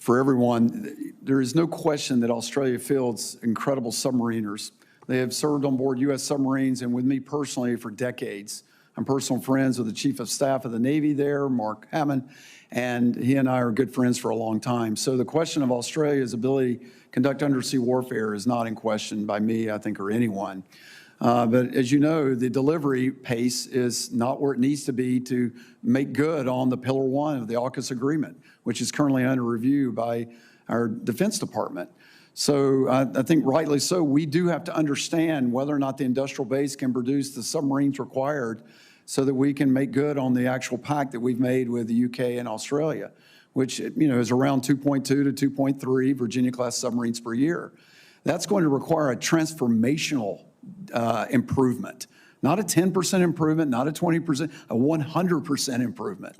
for everyone, there is no question that Australia fields incredible submariners. They have served on board U.S. submarines and with me personally for decades. I'm personal friends with the Chief of Staff of the Navy there, Mark Hammond, and he and I are good friends for a long time. So the question of Australia's ability to conduct undersea warfare is not in question by me, I think, or anyone. But as you know, the delivery pace is not where it needs to be to make good on the Pillar 1 of the AUKUS agreement, which is currently under review by our Defense Department. So I think rightly so, we do have to understand whether or not the industrial base can produce the submarines required so that we can make good on the actual pact that we've made with the UK and Australia, which is around 2.2 to 2.3 Virginia-class submarines per year. That's going to require a transformational improvement, not a 10% improvement, not a 20%, a 100% improvement.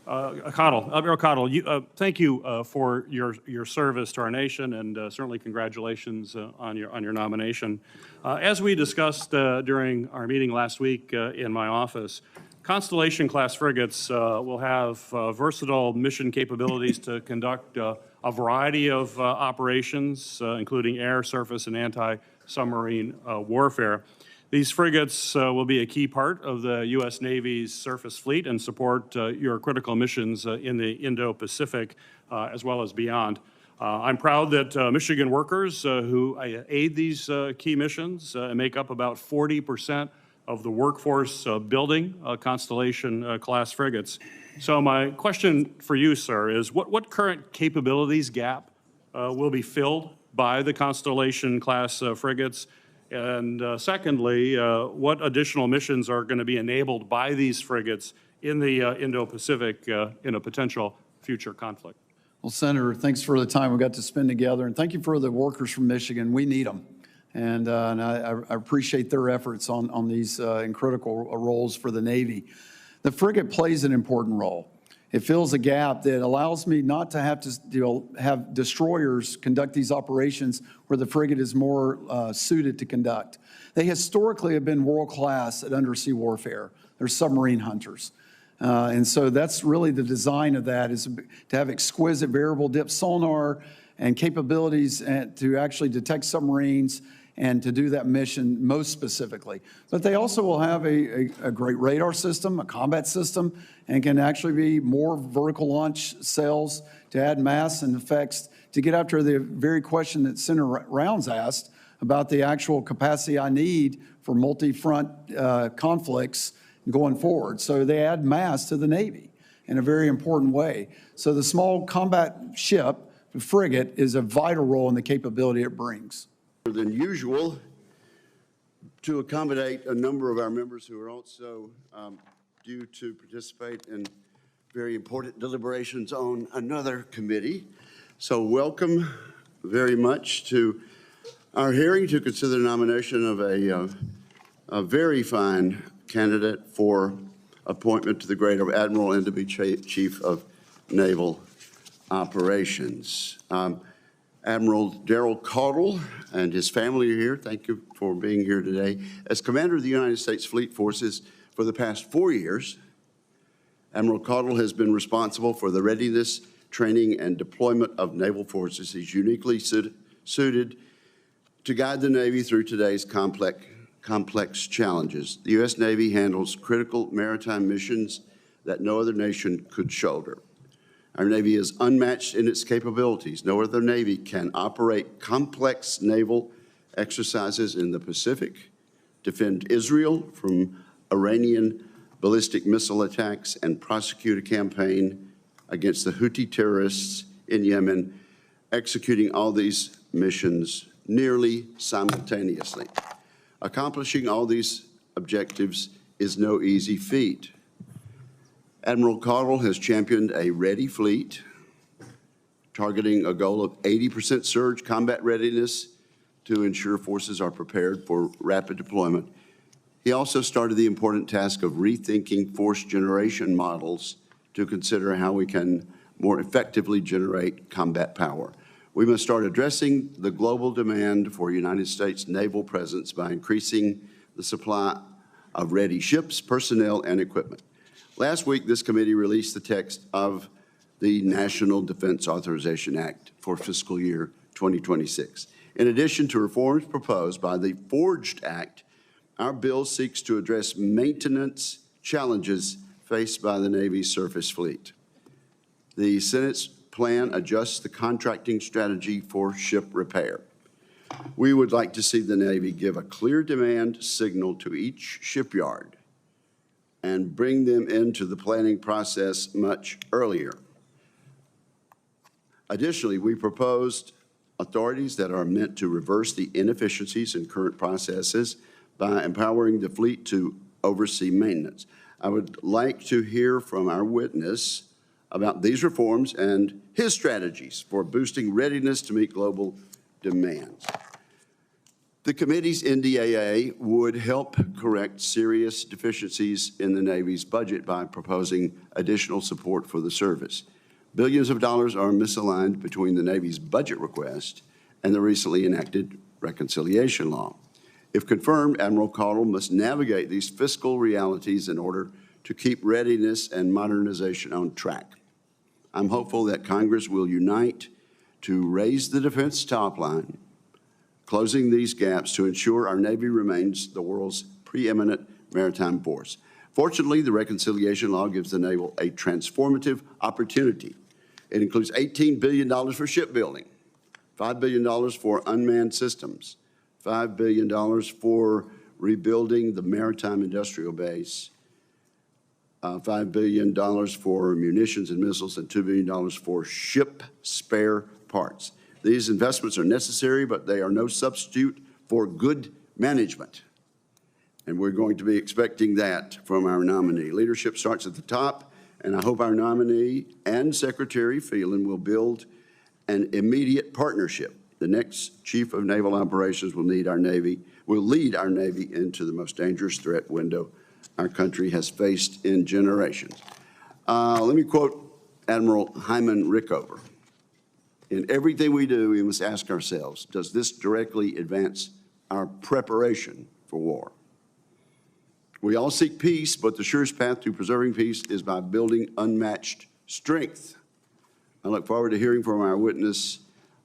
Admiral Caudle, thank you for your service to our nation, and certainly congratulations on your nomination. As we discussed during our meeting last week in my office, Constellation-class frigates will have versatile mission capabilities to conduct a variety of operations, including air, surface, and anti-submarine warfare. These frigates will be a key part of the U.S. Navy's surface fleet and support your critical missions in the Indo-Pacific as well as beyond. I'm proud that Michigan workers who aid these key missions make up about 40% of the workforce building Constellation-class frigates. So my question for you, sir, is what current capabilities gap will be filled by the Constellation-class frigates? And secondly, what additional missions are going to be enabled by these frigates in the Indo-Pacific in a potential future conflict? Well, Senator, thanks for the time we got to spend together, and thank you for the workers from Michigan. We need them, and I appreciate their efforts on these critical roles for the Navy. The frigate plays an important role. It fills a gap that allows me not to have to have destroyers conduct these operations where the frigate is more suited to conduct. They historically have been world-class at undersea warfare. They're submarine hunters. And so that's really the design of that, is to have exquisite variable depth sonar and capabilities to actually detect submarines and to do that mission most specifically. But they also will have a great radar system, a combat system, and can actually be more vertical launch cells to add mass and effects to get after the very question that Senator Rounds asked about the actual capacity I need for multi-front conflicts going forward. So they add mass to the Navy in a very important way. So the small combat ship, the frigate, is a vital role in the capability it brings. Than usual to accommodate a number of our members who are also due to participate in very important deliberations on another committee. So welcome very much to our hearing to consider the nomination of a very fine candidate for appointment to the grade of Admiral and to be Chief of Naval Operations. Admiral Daryl Caudle and his family are here. Thank you for being here today. As Commander of the United States Fleet Forces for the past 4 years, Admiral Caudle has been responsible for the readiness, training, and deployment of naval forces. He's uniquely suited to guide the Navy through today's complex challenges. The U.S. Navy handles critical maritime missions that no other nation could shoulder. Our Navy is unmatched in its capabilities. No other Navy can operate complex naval exercises in the Pacific, defend Israel from Iranian ballistic missile attacks, and prosecute a campaign against the Houthi terrorists in Yemen, executing all these missions nearly simultaneously. Accomplishing all these objectives is no easy feat. Admiral Caudle has championed a ready fleet, targeting a goal of 80% surge combat readiness to ensure forces are prepared for rapid deployment. He also started the important task of rethinking force generation models to consider how we can more effectively generate combat power. We must start addressing the global demand for United States naval presence by increasing the supply of ready ships, personnel, and equipment. Last week, this committee released the text of the National Defense Authorization Act for fiscal year 2026. In addition to reforms proposed by the Forged Act, our bill seeks to address maintenance challenges faced by the Navy's surface fleet. The Senate's plan adjusts the contracting strategy for ship repair. We would like to see the Navy give a clear demand signal to each shipyard and bring them into the planning process much earlier. Additionally, we proposed authorities that are meant to reverse the inefficiencies in current processes by empowering the fleet to oversee maintenance. I would like to hear from our witness about these reforms and his strategies for boosting readiness to meet global demands. The committee's NDAA would help correct serious deficiencies in the Navy's budget by proposing additional support for the service. Billions of dollars are misaligned between the Navy's budget request and the recently enacted reconciliation law. If confirmed, Admiral Caudle must navigate these fiscal realities in order to keep readiness and modernization on track. I'm hopeful that Congress will unite to raise the defense top line, closing these gaps to ensure our Navy remains the world's preeminent maritime force. Fortunately, the reconciliation law gives the Navy a transformative opportunity. It includes $18 billion for shipbuilding, $5 billion for unmanned systems, $5 billion for rebuilding the maritime industrial base, $5 billion for munitions and missiles, and $2 billion for ship spare parts. These investments are necessary, but they are no substitute for good management. And we're going to be expecting that from our nominee. Leadership starts at the top, and I hope our nominee and Secretary Phelan will build an immediate partnership. The next Chief of Naval Operations will lead our Navy into the most dangerous threat window our country has faced in generations. Let me quote Admiral Hyman Rickover. In everything we do, we must ask ourselves, does this directly advance our preparation for war? We all seek peace, but the surest path to preserving peace is by building unmatched strength. I look forward to hearing from our witness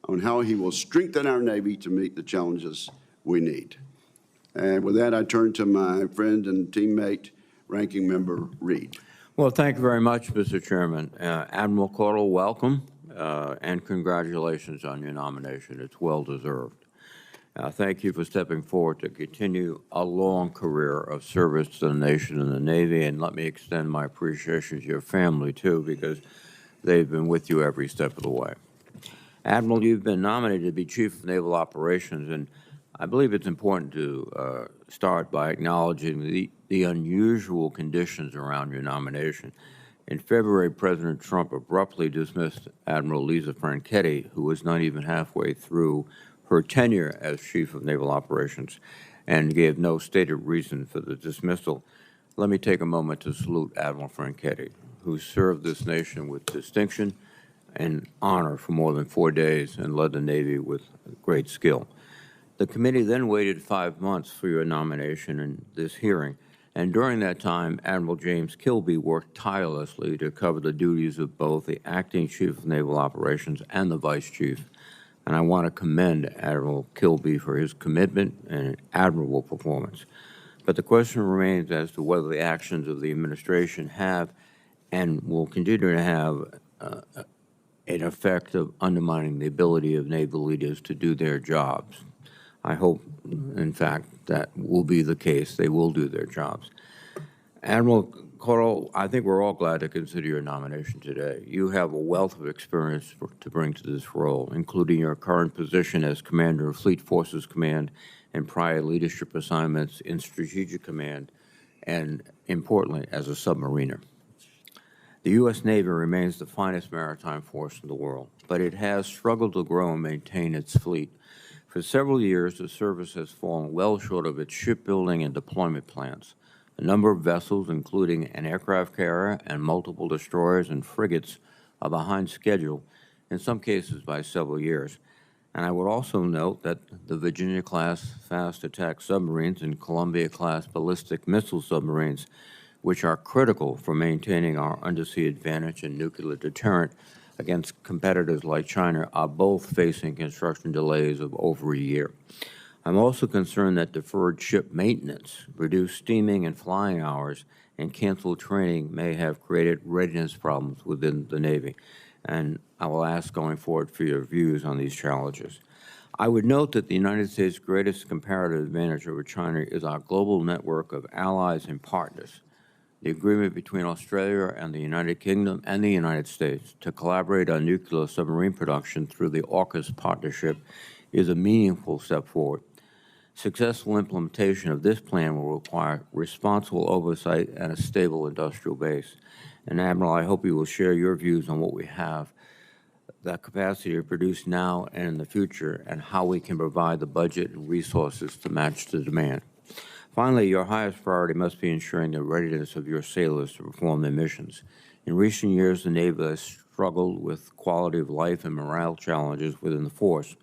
on how he will strengthen our Navy to meet the challenges we need. And with that, I turn to my friend and teammate, Ranking Member Reed. Well, thank you very much, Mr. Chairman. Admiral Caudle, welcome, and congratulations on your nomination. It's well-deserved. Thank you for stepping forward to continue a long career of service to the nation and the Navy, and let me extend my appreciation to your family, too, because they've been with you every step of the way. Admiral, you've been nominated to be Chief of Naval Operations, and I believe it's important to start by acknowledging the unusual conditions around your nomination. In February, President Trump abruptly dismissed Admiral Lisa Franchetti, who was not even halfway through her tenure as Chief of Naval Operations, and gave no stated reason for the dismissal. Let me take a moment to salute Admiral Franchetti, who served this nation with distinction and honor for more than 4 days and led the Navy with great skill. The committee then waited 5 months for your nomination and this hearing, and during that time, Admiral James Kilby worked tirelessly to cover the duties of both the acting Chief of Naval Operations and the Vice Chief. And I want to commend Admiral Kilby for his commitment and admirable performance. But the question remains as to whether the actions of the administration have and will continue to have an effect of undermining the ability of naval leaders to do their jobs. I hope, in fact, that will be the case. They will do their jobs. Admiral Caudle, I think we're all glad to consider your nomination today. You have a wealth of experience to bring to this role, including your current position as Commander of Fleet Forces Command and prior leadership assignments in Strategic Command, and importantly, as a submariner. The U.S. Navy remains the finest maritime force in the world, but it has struggled to grow and maintain its fleet. For several years, the service has fallen well short of its shipbuilding and deployment plans. The number of vessels, including an aircraft carrier and multiple destroyers and frigates, are behind schedule, in some cases by several years. And I would also note that the Virginia-class fast attack submarines and Columbia-class ballistic missile submarines which are critical for maintaining our undersea advantage and nuclear deterrent against competitors like China, are both facing construction delays of over a year. I'm also concerned that deferred ship maintenance, reduced steaming and flying hours, and canceled training may have created readiness problems within the Navy. And I will ask going forward for your views on these challenges. I would note that the United States' greatest comparative advantage over China is our global network of allies and partners. The agreement between Australia and the United Kingdom and the United States to collaborate on nuclear submarine production through the AUKUS partnership is a meaningful step forward. Successful implementation of this plan will require responsible oversight and a stable industrial base. And Admiral, I hope you will share your views on what we have the capacity to produce now and in the future, and how we can provide the budget and resources to match the demand. Finally, your highest priority must be ensuring the readiness of your sailors to perform their missions. In recent years, the Navy has struggled with quality of life and morale challenges within the force.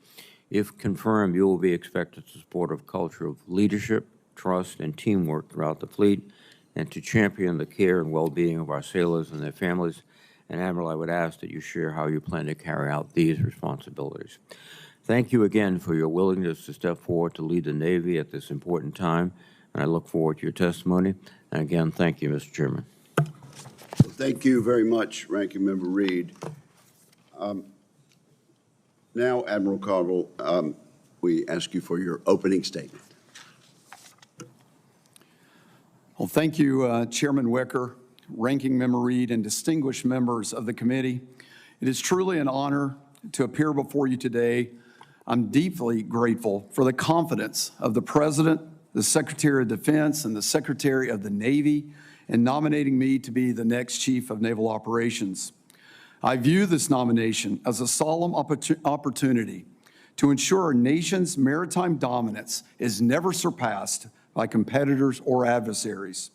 If confirmed, you will be expected to support a culture of leadership, trust, and teamwork throughout the fleet, and to champion the care and well-being of our sailors and their families. And Admiral, I would ask that you share how you plan to carry out these responsibilities. Thank you again for your willingness to step forward to lead the Navy at this important time, and I look forward to your testimony. And again, thank you, Mr. Chairman. Thank you very much, Ranking Member Reed. Now, Admiral Caudle, we ask you for your opening statement. Well, thank you, Chairman Wicker, Ranking Member Reed, and distinguished members of the committee. It is truly an honor to appear before you today. I'm deeply grateful for the confidence of the President, the Secretary of Defense, and the Secretary of the Navy in nominating me to be the next Chief of Naval Operations. I view this nomination as a solemn opportunity to ensure our nation's maritime dominance is never surpassed by competitors or adversaries.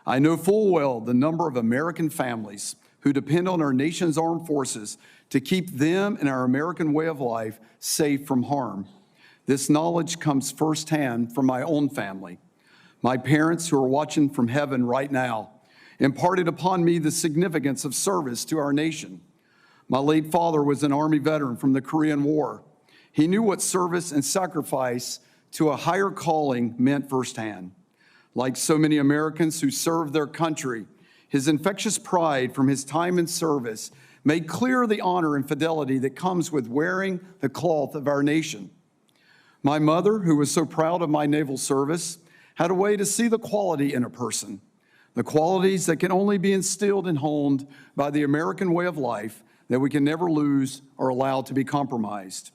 I know full well the number of American families who depend on our nation's armed forces to keep them and our American way of life safe from harm. This knowledge comes firsthand from my own family. My parents, who are watching from heaven right now, imparted upon me the significance of service to our nation. My late father was an Army veteran from the Korean War. He knew what service and sacrifice to a higher calling meant firsthand. Like so many Americans who served their country, his infectious pride from his time in service made clear the honor and fidelity that comes with wearing the cloth of our nation. My mother, who was so proud of my naval service, had a way to see the quality in a person, the qualities that can only be instilled and honed by the American way of life that we can never lose or allow to be compromised.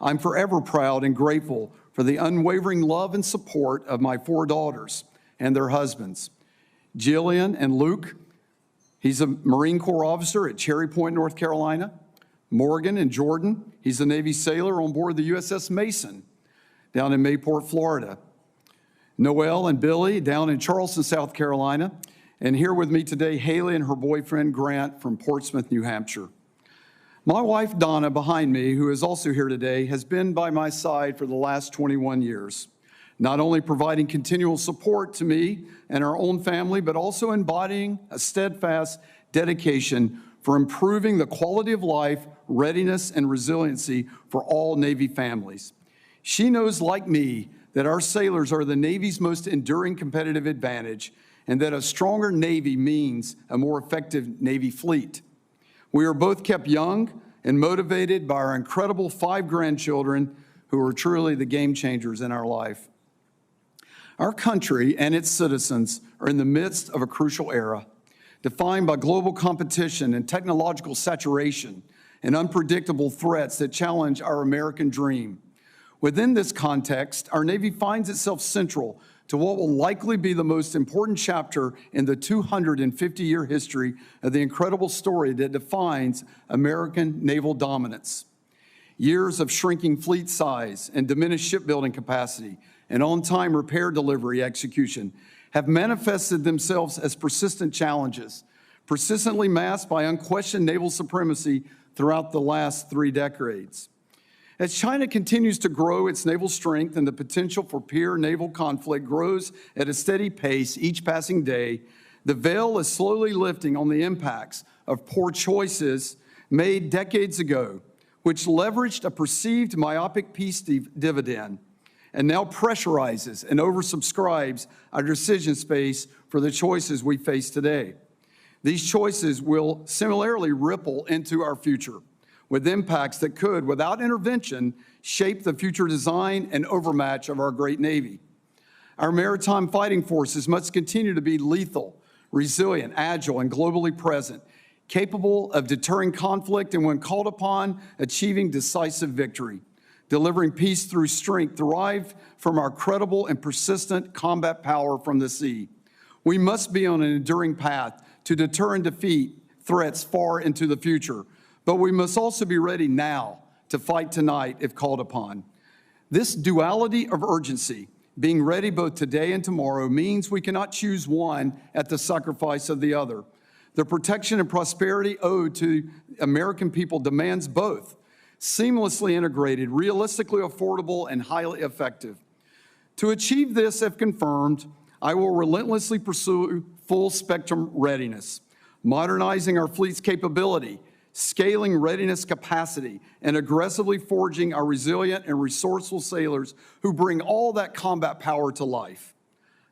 I'm forever proud and grateful for the unwavering love and support of my 4 daughters and their husbands. Jillian and Luke, he's a Marine Corps officer at Cherry Point, North Carolina. Morgan and Jordan, he's a Navy sailor on board the USS Mason down in Mayport, Florida. Noelle and Billy down in Charleston, South Carolina. And here with me today, Haley and her boyfriend, Grant, from Portsmouth, New Hampshire. My wife, Donna, behind me, who is also here today, has been by my side for the last 21 years, not only providing continual support to me and our own family, but also embodying a steadfast dedication for improving the quality of life, readiness, and resiliency for all Navy families. She knows, like me, that our sailors are the Navy's most enduring competitive advantage, and that a stronger Navy means a more effective Navy fleet. We are both kept young and motivated by our incredible 5 grandchildren who are truly the game changers in our life. Our country and its citizens are in the midst of a crucial era, defined by global competition and technological saturation and unpredictable threats that challenge our American dream. Within this context, our Navy finds itself central to what will likely be the most important chapter in the 250-year history of the incredible story that defines American naval dominance. Years of shrinking fleet size and diminished shipbuilding capacity and on-time repair delivery execution have manifested themselves as persistent challenges, persistently masked by unquestioned naval supremacy throughout the last 3 decades. As China continues to grow its naval strength and the potential for peer naval conflict grows at a steady pace each passing day, The veil is slowly lifting on the impacts of poor choices made decades ago, which leveraged a perceived myopic peace dividend and now pressurizes and oversubscribes our decision space for the choices we face today. These choices will similarly ripple into our future with impacts that could, without intervention, shape the future design and overmatch of our great Navy. Our maritime fighting forces must continue to be lethal, resilient, agile, and globally present, capable of deterring conflict and, when called upon, achieving decisive victory, delivering peace through strength derived from our credible and persistent combat power from the sea. We must be on an enduring path to deter and defeat threats far into the future, but we must also be ready now to fight tonight if called upon. This duality of urgency, being ready both today and tomorrow, means we cannot choose one at the sacrifice of the other. The protection and prosperity owed to American people demands both, seamlessly integrated, realistically affordable, and highly effective. To achieve this, if confirmed, I will relentlessly pursue full spectrum readiness, modernizing our fleet's capability, scaling readiness capacity, and aggressively forging our resilient and resourceful sailors who bring all that combat power to life.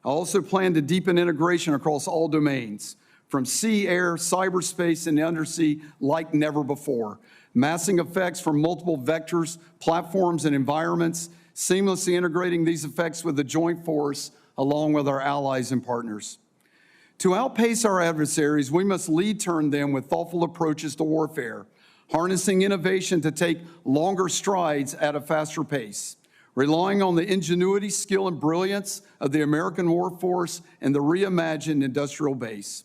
I also plan to deepen integration across all domains, from sea, air, cyberspace, and undersea like never before, massing effects from multiple vectors, platforms, and environments, seamlessly integrating these effects with the joint force along with our allies and partners. To outpace our adversaries, we must lead-turn them with thoughtful approaches to warfare, harnessing innovation to take longer strides at a faster pace, relying on the ingenuity, skill, and brilliance of the American workforce and the reimagined industrial base.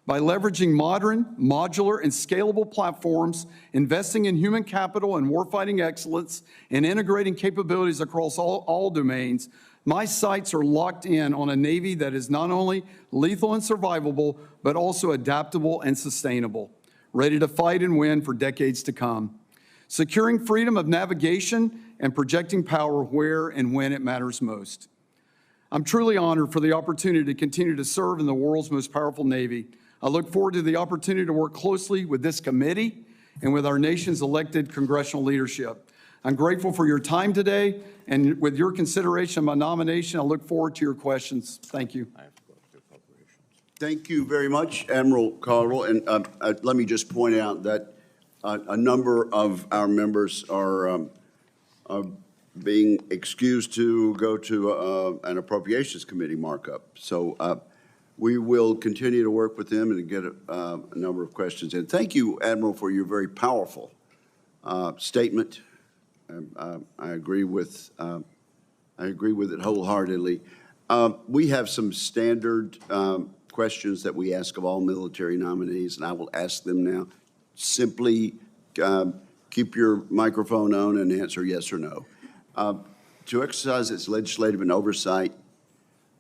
By leveraging modern, modular, and scalable platforms, investing in human capital and warfighting excellence, and integrating capabilities across all domains, my sights are locked in on a Navy that is not only lethal and survivable, but also adaptable and sustainable, ready to fight and win for decades to come, securing freedom of navigation and projecting power where and when it matters most. I'm truly honored for the opportunity to continue to serve in the world's most powerful Navy. I look forward to the opportunity to work closely with this committee and with our nation's elected congressional leadership. I'm grateful for your time today, and with your consideration of my nomination, I look forward to your questions. Thank you. Thank you very much, Admiral Caudle. And let me just point out that a number of our members are being excused to go to an Appropriations Committee markup. So we will continue to work with them and get a number of questions in. Thank you, Admiral, for your very powerful statement. I agree with it wholeheartedly. We have some standard questions that we ask of all military nominees, and I will ask them now. Simply keep your microphone on and answer yes or no. To exercise its legislative and oversight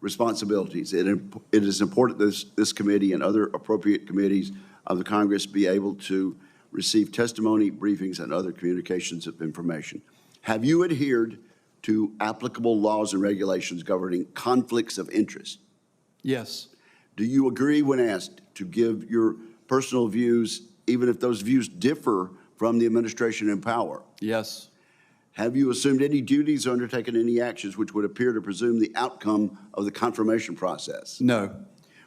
responsibilities, it is important that this committee and other appropriate committees of the Congress be able to receive testimony, briefings, and other communications of information. Have you adhered to applicable laws and regulations governing conflicts of interest? Yes. Do you agree when asked to give your personal views, even if those views differ from the administration in power? Yes. Have you assumed any duties or undertaken any actions which would appear to presume the outcome of the confirmation process? No.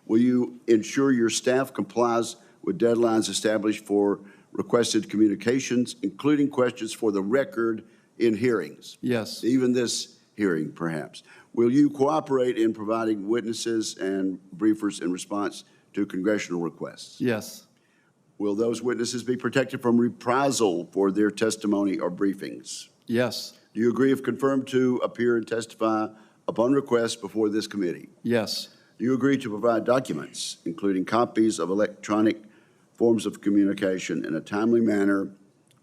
Will you ensure your staff complies with deadlines established for requested communications, including questions for the record in hearings? Yes. Even this hearing, perhaps. Will you cooperate in providing witnesses and briefers in response to congressional requests? Yes. Will those witnesses be protected from reprisal for their testimony or briefings? Yes. Do you agree, if confirmed, to appear and testify upon request before this committee? Yes. Do you agree to provide documents, including copies of electronic forms of communication, in a timely manner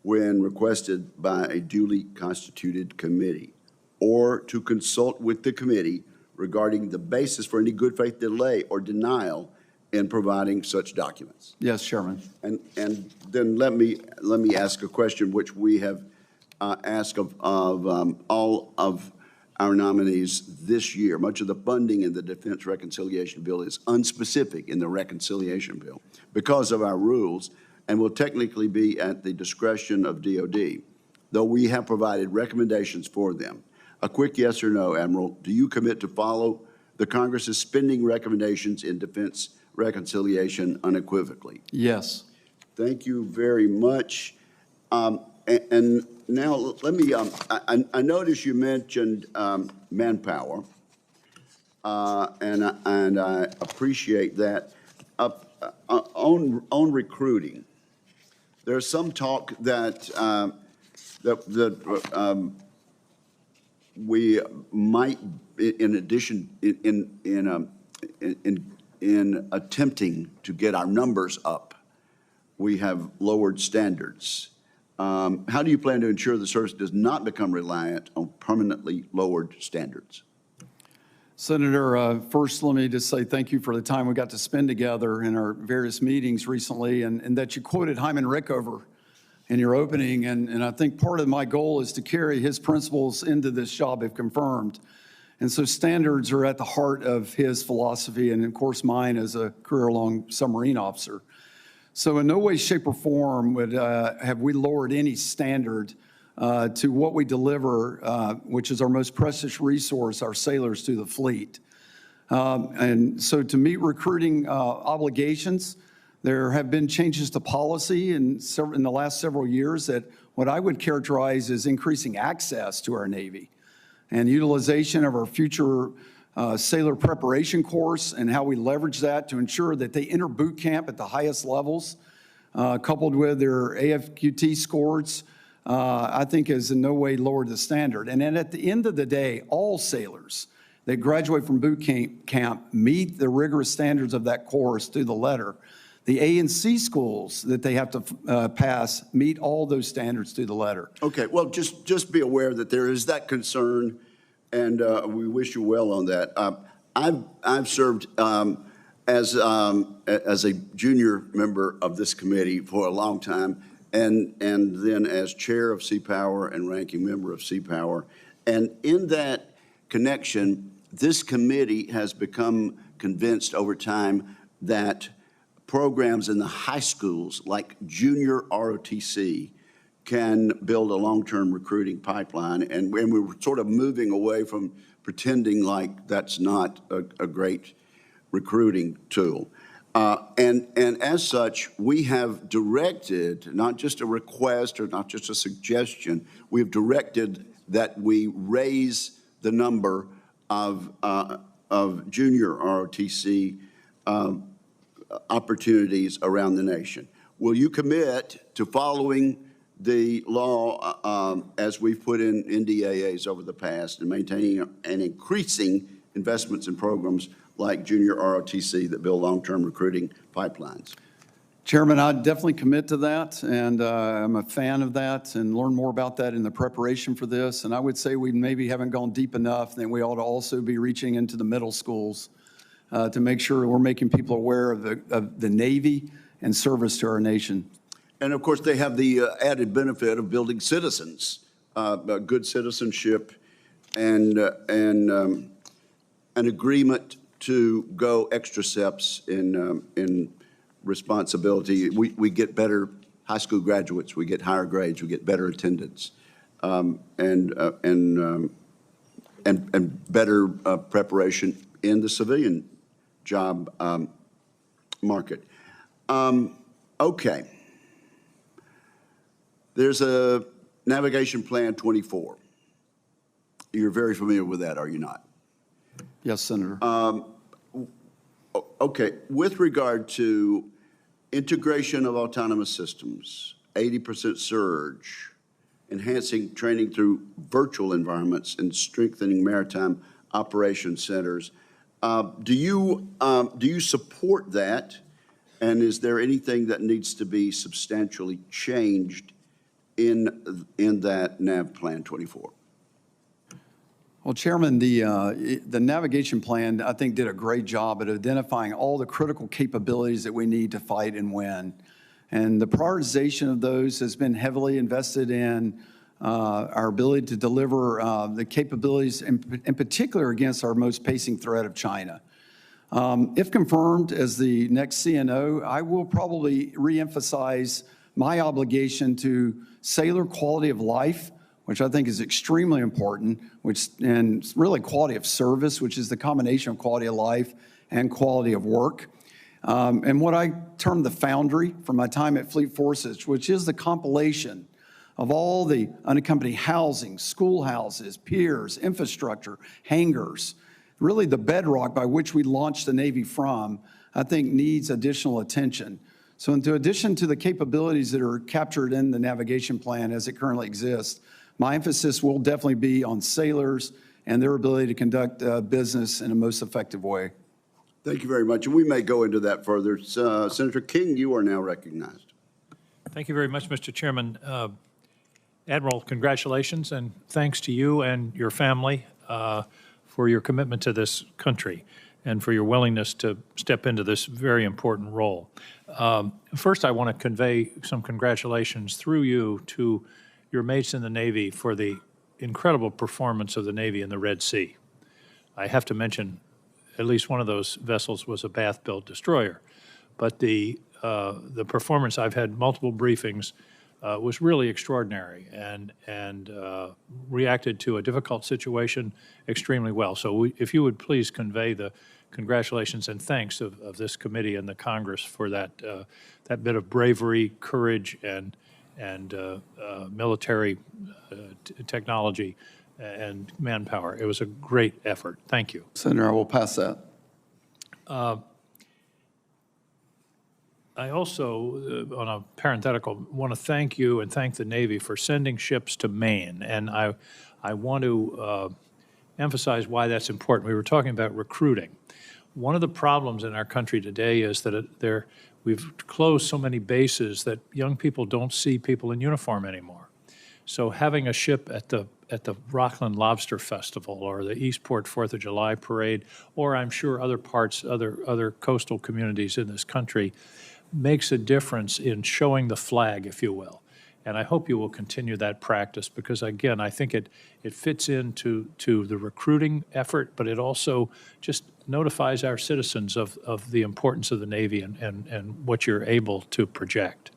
when requested by a duly constituted committee, or to consult with the committee regarding the basis for any good faith delay or denial in providing such documents? Yes, Chairman. And then let me ask a question which we have asked of all of our nominees this year. Much of the funding in the Defense Reconciliation Bill is unspecific in the Reconciliation Bill because of our rules, and will technically be at the discretion of DOD, though we have provided recommendations for them. A quick yes or no, Admiral, do you commit to follow the Congress's spending recommendations in defense reconciliation unequivocally? Yes. Thank you very much. And now let me, I noticed you mentioned manpower, and I appreciate that. On recruiting, there's some talk that we might, in addition, in attempting to get our numbers up, we have lowered standards. How do you plan to ensure the service does not become reliant on permanently lowered standards? Senator, first, let me just say thank you for the time we got to spend together in our various meetings recently, and that you quoted Hyman Rickover in your opening. And I think part of my goal is to carry his principles into this job if confirmed. And so standards are at the heart of his philosophy and, of course, mine as a career-long submarine officer. So in no way, shape, or form would have we lowered any standard to what we deliver, which is our most precious resource, our sailors, to the fleet. And so to meet recruiting obligations, there have been changes to policy in the last several years that what I would characterize as increasing access to our Navy and utilization of our future sailor preparation course and how we leverage that to ensure that they enter boot camp at the highest levels, coupled with their AFQT scores, I think has in no way lowered the standard. And then at the end of the day, all sailors that graduate from boot camp meet the rigorous standards of that course to the letter. The A and C schools that they have to pass meet all those standards to the letter. Okay, well, just be aware that there is that concern, and we wish you well on that. I've served as a junior member of this committee for a long time, and then as chair of Sea Power and ranking member of Sea Power. And in that connection, this committee has become convinced over time that programs in the high schools like junior ROTC can build a long-term recruiting pipeline. And we're sort of moving away from pretending like that's not a great recruiting tool. And as such, we have directed, not just a request or not just a suggestion, we've directed that we raise the number of junior ROTC opportunities around the nation. Will you commit to following the law as we've put in NDAAs over the past and maintaining and increasing investments in programs like junior ROTC that build long-term recruiting pipelines? Chairman, I'd definitely commit to that, and I'm a fan of that, and learn more about that in the preparation for this. And I would say we maybe haven't gone deep enough, then we ought to also be reaching into the middle schools to make sure we're making people aware of the Navy and service to our nation. And of course, they have the added benefit of building citizens, good citizenship, and an agreement to go extra steps in responsibility. We get better high school graduates, we get higher grades, we get better attendance, and better preparation in the civilian job market. Okay. There's a Navigation Plan 24. You're very familiar with that, are you not? Yes, Senator. Okay, with regard to integration of autonomous systems, 80% surge, enhancing training through virtual environments, and strengthening maritime operations centers, do you support that? And is there anything that needs to be substantially changed in that Nav Plan 24? Well, Chairman, the navigation plan, I think, did a great job at identifying all the critical capabilities that we need to fight and win. And the prioritization of those has been heavily invested in our ability to deliver the capabilities, in particular against our most pacing threat of China. If confirmed as the next CNO, I will probably reemphasize my obligation to sailor quality of life, which I think is extremely important, and really quality of service, which is the combination of quality of life and quality of work. And what I term the foundry from my time at Fleet Forces, which is the compilation of all the unaccompanied housing, schoolhouses, piers, infrastructure, hangars, really the bedrock by which we launched the Navy from, I think needs additional attention. So in addition to the capabilities that are captured in the navigation plan as it currently exists, my emphasis will definitely be on sailors and their ability to conduct business in a most effective way. Thank you very much, and we may go into that further. Senator King, you are now recognized. Thank you very much, Mr. Chairman. Admiral, congratulations, and thanks to you and your family for your commitment to this country and for your willingness to step into this very important role. First, I want to convey some congratulations through you to your mates in the Navy for the incredible performance of the Navy in the Red Sea. I have to mention at least one of those vessels was a Bath-built destroyer, but the performance, I've had multiple briefings, was really extraordinary and reacted to a difficult situation extremely well. So if you would please convey the congratulations and thanks of this committee and the Congress for that bit of bravery, courage, and military technology and manpower. It was a great effort. Thank you. Senator, I will pass that. I also, on a parenthetical, want to thank you and thank the Navy for sending ships to Maine. And I want to emphasize why that's important. We were talking about recruiting. One of the problems in our country today is that we've closed so many bases that young people don't see people in uniform anymore. So having a ship at the Rockland Lobster Festival or the Eastport 4th of July Parade, or I'm sure other coastal communities in this country, makes a difference in showing the flag, if you will. And I hope you will continue that practice because, again, I think it fits into the recruiting effort, but it also just notifies our citizens of the importance of the Navy and what you're able to project.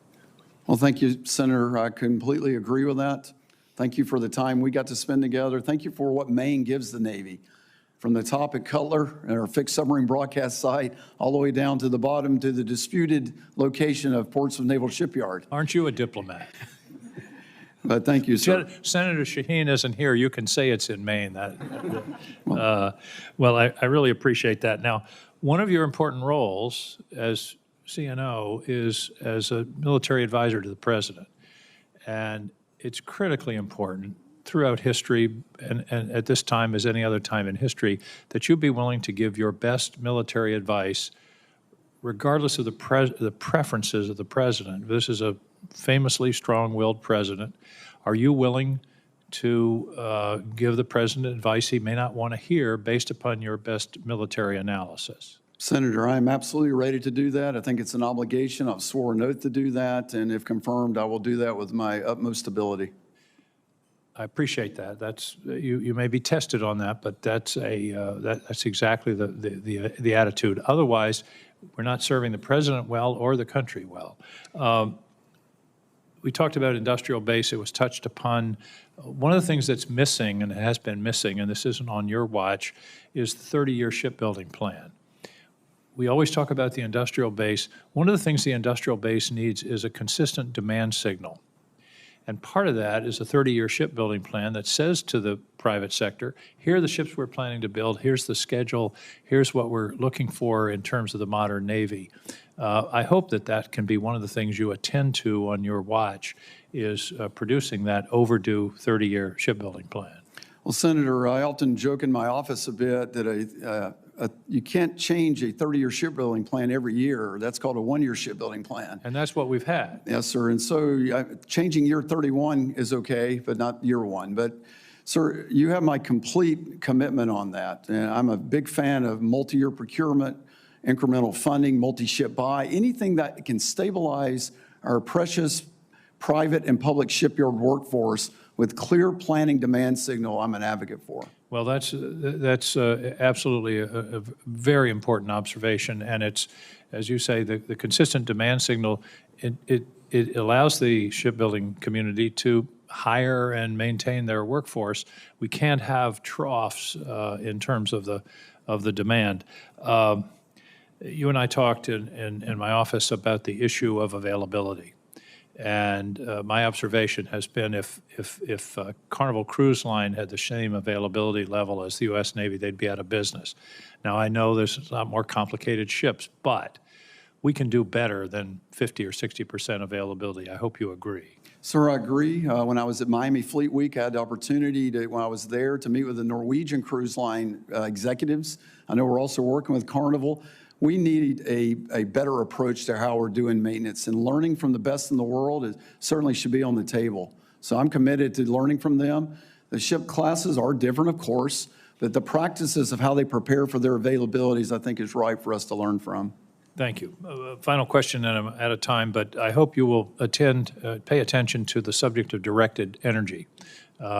Well, thank you, Senator. I completely agree with that. Thank you for the time we got to spend together. Thank you for what Maine gives the Navy. From the top at Cutler, at our fixed submarine broadcast site, all the way down to the bottom to the disputed location of Portsmouth Naval Shipyard. Aren't you a diplomat? But thank you, sir. Senator Shaheen isn't here. You can say it's in Maine. Well, I really appreciate that. Now, one of your important roles as CNO is as a military advisor to the president. And it's critically important throughout history, and at this time as any other time in history, that you be willing to give your best military advice regardless of the preferences of the president. This is a famously strong-willed president. Are you willing to give the president advice he may not want to hear based upon your best military analysis? Senator, I am absolutely ready to do that. I think it's an obligation. I've sworn an oath to do that, and if confirmed, I will do that with my utmost ability. I appreciate that. That's you may be tested on that, but that's exactly the attitude. Otherwise, we're not serving the president well or the country well. We talked about industrial base. It was touched upon. One of the things that's missing, and it has been missing, and this isn't on your watch, is the 30-year shipbuilding plan. We always talk about the industrial base. One of the things the industrial base needs is a consistent demand signal. And part of that is a 30-year shipbuilding plan that says to the private sector, here are the ships we're planning to build, here's the schedule, here's what we're looking for in terms of the modern Navy. I hope that can be one of the things you attend to on your watch, is producing that overdue 30-year shipbuilding plan. Well, Senator, I often joke in my office a bit that you can't change a 30-year shipbuilding plan every year. That's called a one-year shipbuilding plan. And that's what we've had. Yes, sir. And so changing year 31 is okay, but not year one. But, sir, you have my complete commitment on that. And I'm a big fan of multi-year procurement, incremental funding, multi-ship buy, anything that can stabilize our precious private and public shipyard workforce with clear planning demand signal I'm an advocate for. Well, that's absolutely a very important observation, and it's, as you say, the consistent demand signal, it allows the shipbuilding community to hire and maintain their workforce. We can't have troughs in terms of the demand. You and I talked in my office about the issue of availability. And my observation has been if Carnival Cruise Line had the same availability level as the U.S. Navy, they'd be out of business. Now, I know there's a lot more complicated ships, but we can do better than 50 or 60% availability. I hope you agree. Sir, I agree. When I was at Miami Fleet Week, I had the opportunity when I was there to meet with the Norwegian Cruise Line executives. I know we're also working with Carnival. We need a better approach to how we're doing maintenance, and learning from the best in the world certainly should be on the table. So I'm committed to learning from them. The ship classes are different, of course, but the practices of how they prepare for their availabilities, I think, is right for us to learn from. Thank you. Final question, and I'm out of time, but I hope you will pay attention to the subject of directed energy,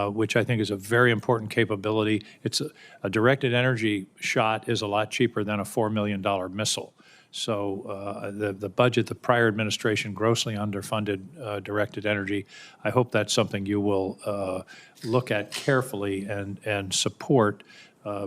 which I think is a very important capability. It's a directed energy shot is a lot cheaper than a $4 million missile. So the budget, the prior administration grossly underfunded directed energy. I hope that's something you will look at carefully and support,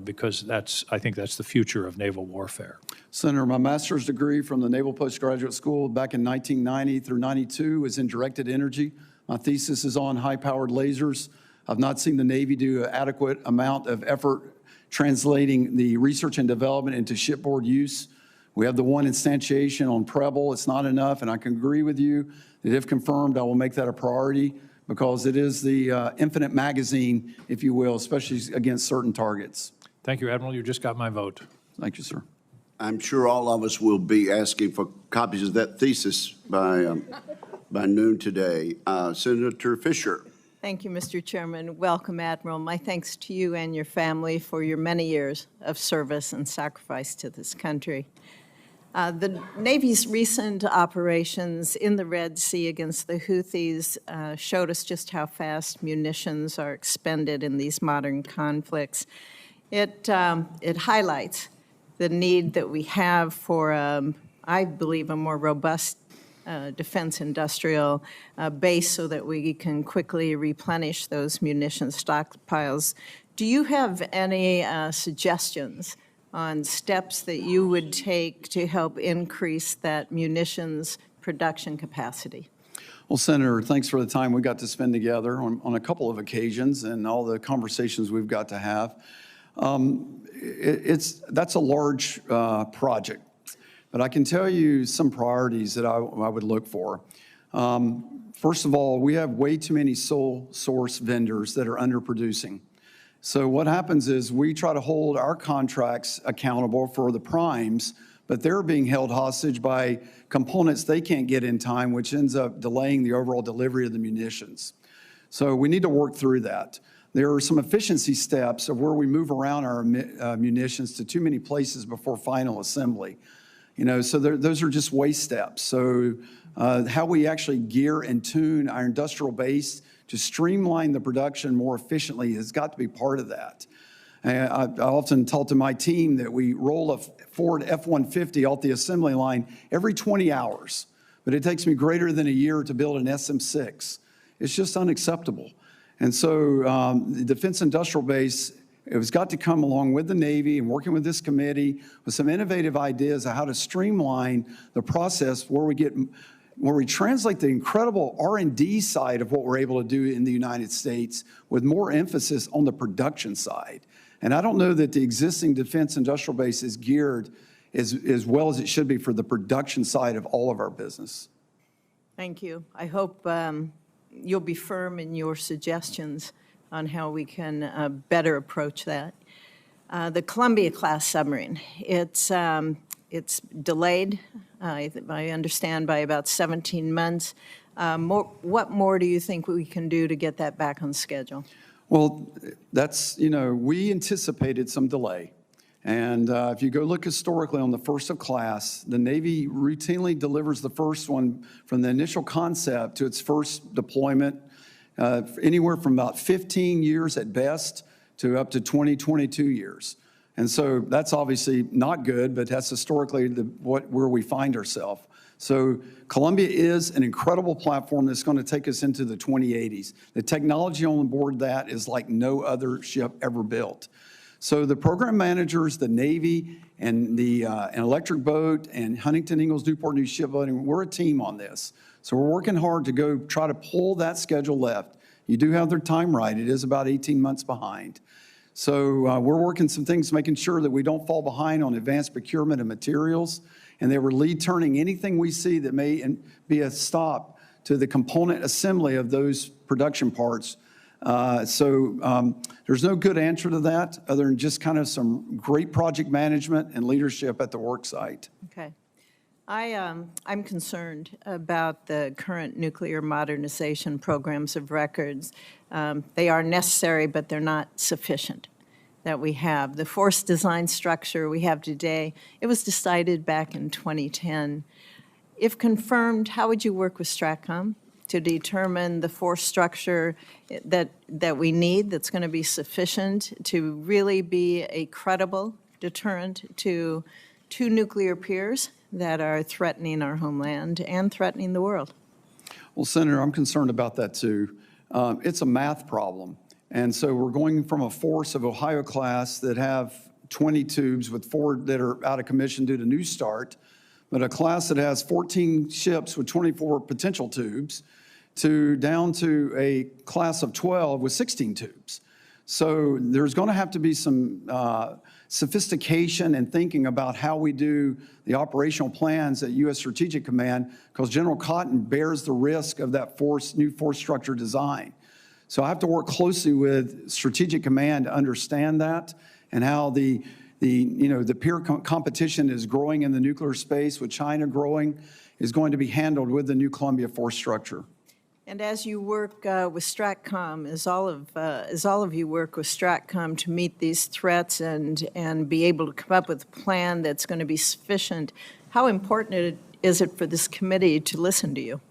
because I think that's the future of naval warfare. Senator, my master's degree from the Naval Postgraduate School back in 1990 through 92 is in directed energy. My thesis is on high-powered lasers. I've not seen the Navy do an adequate amount of effort translating the research and development into shipboard use. We have the one instantiation on Preble. It's not enough, and I can agree with you that if confirmed, I will make that a priority, because it is the infinite magazine, if you will, especially against certain targets. Thank you, Admiral. You just got my vote. Thank you, sir. I'm sure all of us will be asking for copies of that thesis by noon today. Senator Fisher. Thank you, Mr. Chairman. Welcome, Admiral. My thanks to you and your family for your many years of service and sacrifice to this country. The Navy's recent operations in the Red Sea against the Houthis showed us just how fast munitions are expended in these modern conflicts. It highlights the need that we have for, I believe, a more robust defense industrial base so that we can quickly replenish those munition stockpiles. Do you have any suggestions on steps that you would take to help increase that munitions production capacity? Well, Senator, thanks for the time we got to spend together on a couple of occasions and all the conversations we've got to have. That's a large project, but I can tell you some priorities that I would look for. First of all, we have way too many sole source vendors that are underproducing. So what happens is we try to hold our contracts accountable for the primes, but they're being held hostage by components they can't get in time, which ends up delaying the overall delivery of the munitions. So we need to work through that. There are some efficiency steps of where we move around our munitions to too many places before final assembly. So those are just waste steps. So how we actually gear and tune our industrial base to streamline the production more efficiently has got to be part of that. I often talk to my team that we roll a Ford F-150 off the assembly line every 20 hours, but it takes me greater than a year to build an SM-6. It's just unacceptable. And so the Defense Industrial Base, it has got to come along with the Navy and working with this committee with some innovative ideas of how to streamline the process where we translate the incredible R&D side of what we're able to do in the United States with more emphasis on the production side. And I don't know that the existing Defense Industrial Base is geared as well as it should be for the production side of all of our business. Thank you. I hope you'll be firm in your suggestions on how we can better approach that. The Columbia-class submarine, it's delayed, I understand, by about 17 months. What more do you think we can do to get that back on schedule? Well, we anticipated some delay. And if you go look historically on the first of class, the Navy routinely delivers the first one from the initial concept to its first deployment anywhere from about 15 years at best to up to 20, 22 years. And so that's obviously not good, but that's historically where we find ourselves. So Columbia is an incredible platform that's going to take us into the 2080s. The technology on board that is like no other ship ever built. So the program managers, the Navy, and the and Electric Boat, and Huntington Ingalls Newport News Shipbuilding, we're a team on this. So we're working hard to go try to pull that schedule left. You do have their time right. It is about 18 months behind. So we're working some things, making sure that we don't fall behind on advanced procurement of materials, and they were lead turning anything we see that may be a stop to the component assembly of those production parts. There's no good answer to that other than just kind of some great project management and leadership at the work site. Okay. I'm concerned about the current nuclear modernization programs of records. They are necessary, but they're not sufficient that we have. The force design structure we have today, it was decided back in 2010. If confirmed, how would you work with STRATCOM to determine the force structure that we need that's going to be sufficient to really be a credible deterrent to two nuclear peers that are threatening our homeland and threatening the world? Well, Senator, I'm concerned about that too. It's a math problem. And so we're going from a force of Ohio class that have 20 tubes with 4 that are out of commission due to New Start, but a class that has 14 ships with 24 potential tubes down to a class of 12 with 16 tubes. So there's going to have to be some sophistication and thinking about how we do the operational plans at U.S. Strategic Command, because General Cotton bears the risk of that new force structure design. So I have to work closely with Strategic Command to understand that and how the peer competition is growing in the nuclear space, with China growing, is going to be handled with the new Columbia force structure. And as you work with STRATCOM, as all of you work with STRATCOM to meet these threats and be able to come up with a plan that's going to be sufficient, how important is it for this committee to listen to you?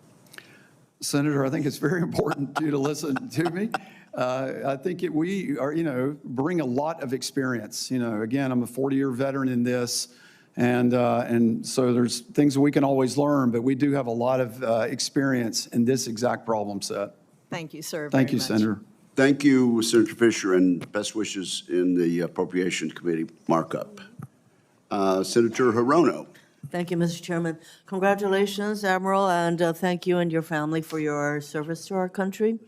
Senator, I think it's very important for you to listen to me. I think we are, bring a lot of experience. Again, I'm a 40-year veteran in this. And so there's things that we can always learn, but we do have a lot of experience in this exact problem set. Thank you, sir. Thank you, Senator. Thank you, Senator Fisher, and best wishes in the Appropriation Committee markup. Senator Hirono. Thank you, Mr. Chairman. Congratulations, Admiral, and thank you and your family for your service to our country.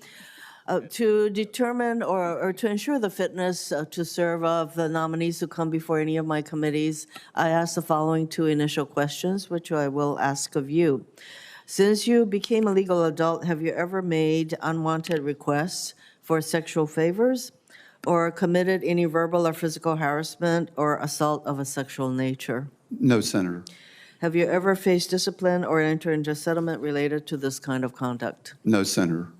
To determine or to ensure the fitness to serve of the nominees who come before any of my committees, I ask the following 2 initial questions, which I will ask of you. Since you became a legal adult, have you ever made unwanted requests for sexual favors or committed any verbal or physical harassment or assault of a sexual nature? No, Senator. Have you ever faced discipline or entered into a settlement related to this kind of conduct? No, Senator.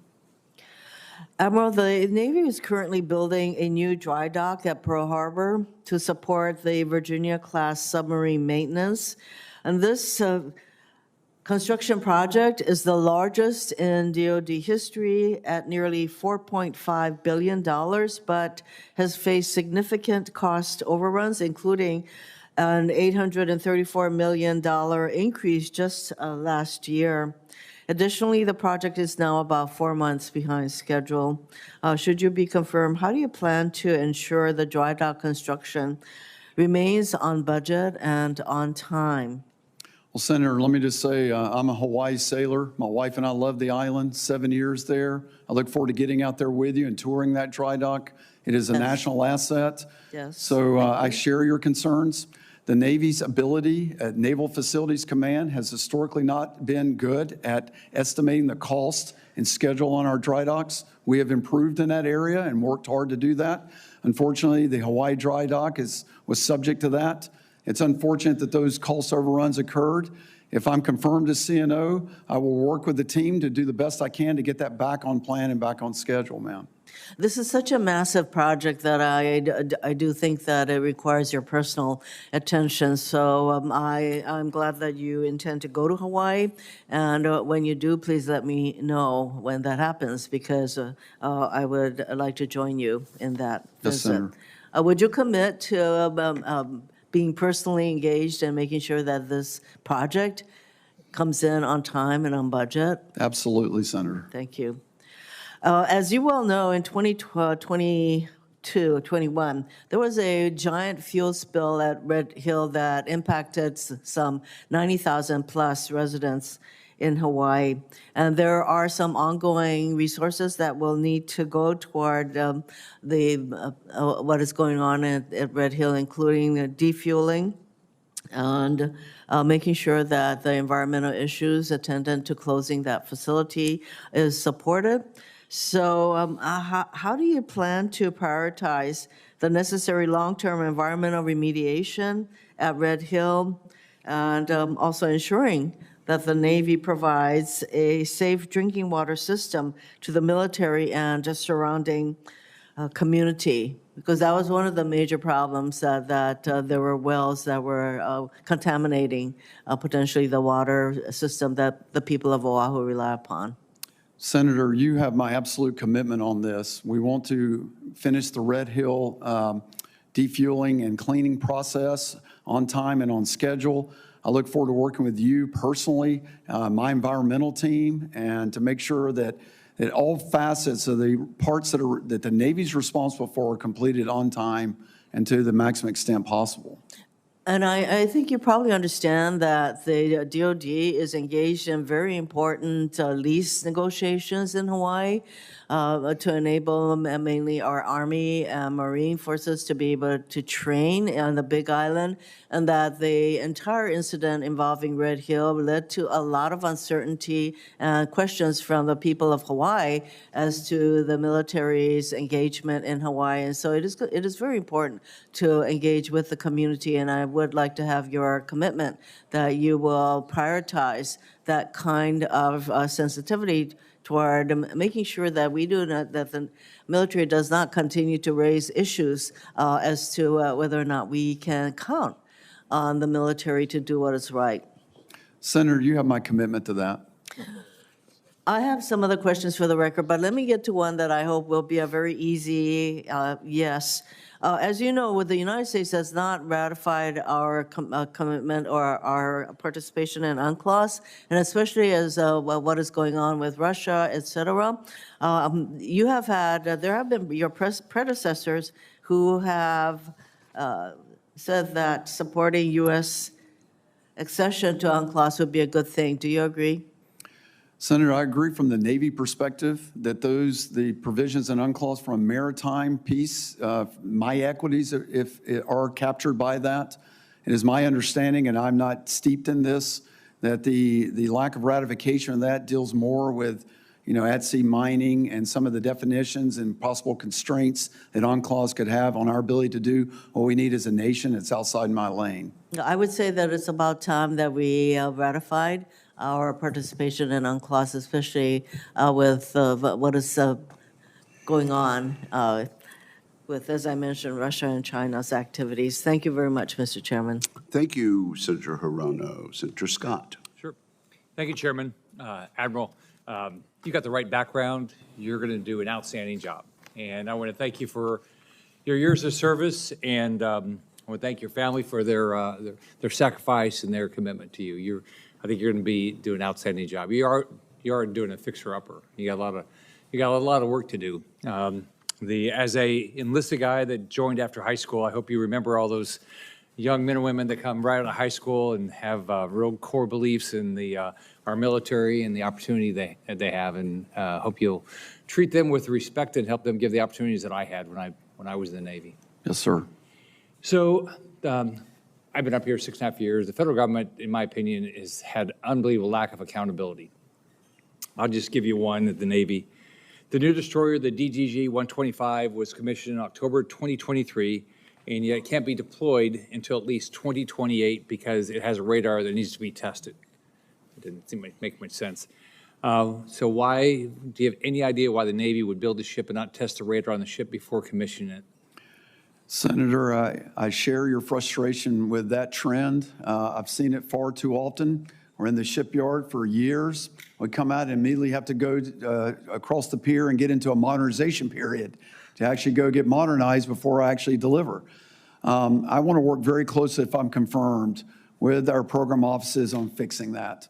Admiral, the Navy is currently building a new dry dock at Pearl Harbor to support the Virginia-class submarine maintenance. And this construction project is the largest in DoD history at nearly $4.5 billion, but has faced significant cost overruns, including an $834 million increase just last year. Additionally, the project is now about 4 months behind schedule. Should you be confirmed, how do you plan to ensure the dry dock construction remains on budget and on time? Well, Senator, let me just say I'm a Hawaii sailor. My wife and I love the island, 7 years there. I look forward to getting out there with you and touring that dry dock. It is a national asset. Yes. So I share your concerns. The Navy's ability at Naval Facilities Command has historically not been good at estimating the cost and schedule on our dry docks. We have improved in that area and worked hard to do that. Unfortunately, the Hawaii dry dock was subject to that. It's unfortunate that those cost overruns occurred. If I'm confirmed as CNO, I will work with the team to do the best I can to get that back on plan and back on schedule, ma'am. This is such a massive project that I do think that it requires your personal attention. So I'm glad that you intend to go to Hawaii. And when you do, please let me know when that happens, because I would like to join you in that Yes, visit. Senator. Would you commit to being personally engaged and making sure that this project comes in on time and on budget? Absolutely, Senator. Thank you. As you well know, in 2021, there was a giant fuel spill at Red Hill that impacted some 90,000 plus residents in Hawaii. And there are some ongoing resources that will need to go toward what is going on at Red Hill, including defueling and making sure that the environmental issues attendant to closing that facility is supported. So how do you plan to prioritize the necessary long-term environmental remediation at Red Hill, and also ensuring that the Navy provides a safe drinking water system to the military and the surrounding community? Because that was one of the major problems, that there were wells that were contaminating potentially the water system that the people of Oahu rely upon. Senator, you have my absolute commitment on this. We want to finish the Red Hill defueling and cleaning process on time and on schedule. I look forward to working with you personally, my environmental team, and to make sure that all facets of the parts that the Navy's responsible for are completed on time and to the maximum extent possible. And I think you probably understand that the DOD is engaged in very important lease negotiations in Hawaii to enable mainly our Army and Marine forces to be able to train on the Big Island, and that the entire incident involving Red Hill led to a lot of uncertainty and questions from the people of Hawaii as to the military's engagement in Hawaii. And so it is very important to engage with the community, and I would like to have your commitment that you will prioritize that kind of sensitivity toward making sure that we do not, that the military does not continue to raise issues as to whether or not we can count on the military to do what is right. Senator, you have my commitment to that. I have some other questions for the record, but let me get to one that I hope will be a very easy yes. As you know, the United States has not ratified our commitment or our participation in UNCLOS, and especially as what is going on with Russia, et cetera. You have had, there have been your predecessors who have said that supporting U.S. accession to UNCLOS would be a good thing. Do you agree? Senator, I agree from the Navy perspective that the provisions in UNCLOS from a maritime piece, my equities are captured by that. It is my understanding, and I'm not steeped in this, that the lack of ratification of that deals more with, at-sea mining and some of the definitions and possible constraints that UNCLOS could have on our ability to do what we need as a nation. It's outside my lane. I would say that it's about time that we ratified our participation in UNCLOS, especially with what is going on with, as I mentioned, Russia and China's activities. Thank you very much, Mr. Chairman. Thank you, Senator Hirono. Senator Scott. Sure. Thank you, Chairman. Admiral, you got the right background. You're going to do an outstanding job. And I want to thank you for your years of service, and I want to thank your family for their sacrifice and their commitment to you. I think you're going to be doing an outstanding job. You are doing a fixer-upper. You got a lot of work to do. As a enlisted guy that joined after high school, I hope you remember all those young men and women that come right out of high school and have real core beliefs in our military and the opportunity they have, and hope you'll treat them with respect and help them give the opportunities that I had when I was in the Navy. Yes, sir. So. I've been up here 6.5 years. The federal government, in my opinion, has had unbelievable lack of accountability. I'll just give you one at the Navy. The new destroyer, the DDG-125, was commissioned in October 2023, and yet it can't be deployed until at least 2028 because it has a radar that needs to be tested. It didn't seem to make much sense. So why, do you have any idea why the Navy would build a ship and not test the radar on the ship before commissioning it? Senator, I share your frustration with that trend. I've seen it far too often. We're in the shipyard for years. We come out and immediately have to go across the pier and get into a modernization period to actually go get modernized before I actually deliver. I want to work very closely, if I'm confirmed, with our program offices on fixing that.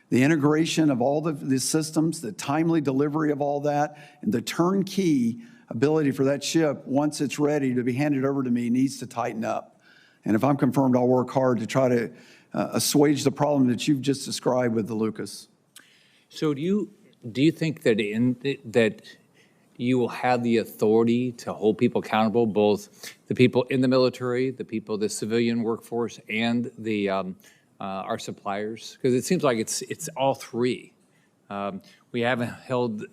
The integration of all the systems, the timely delivery of all that, and the turnkey ability for that ship, once it's ready to be handed over to me, needs to tighten up. And if I'm confirmed, I'll work hard to try to assuage the problem that you've just described with the AUKUS. So do you think that that you will have the authority to hold people accountable, both the people in the military, the people, the civilian workforce, and the our suppliers? Because it seems like it's all three. We haven't held,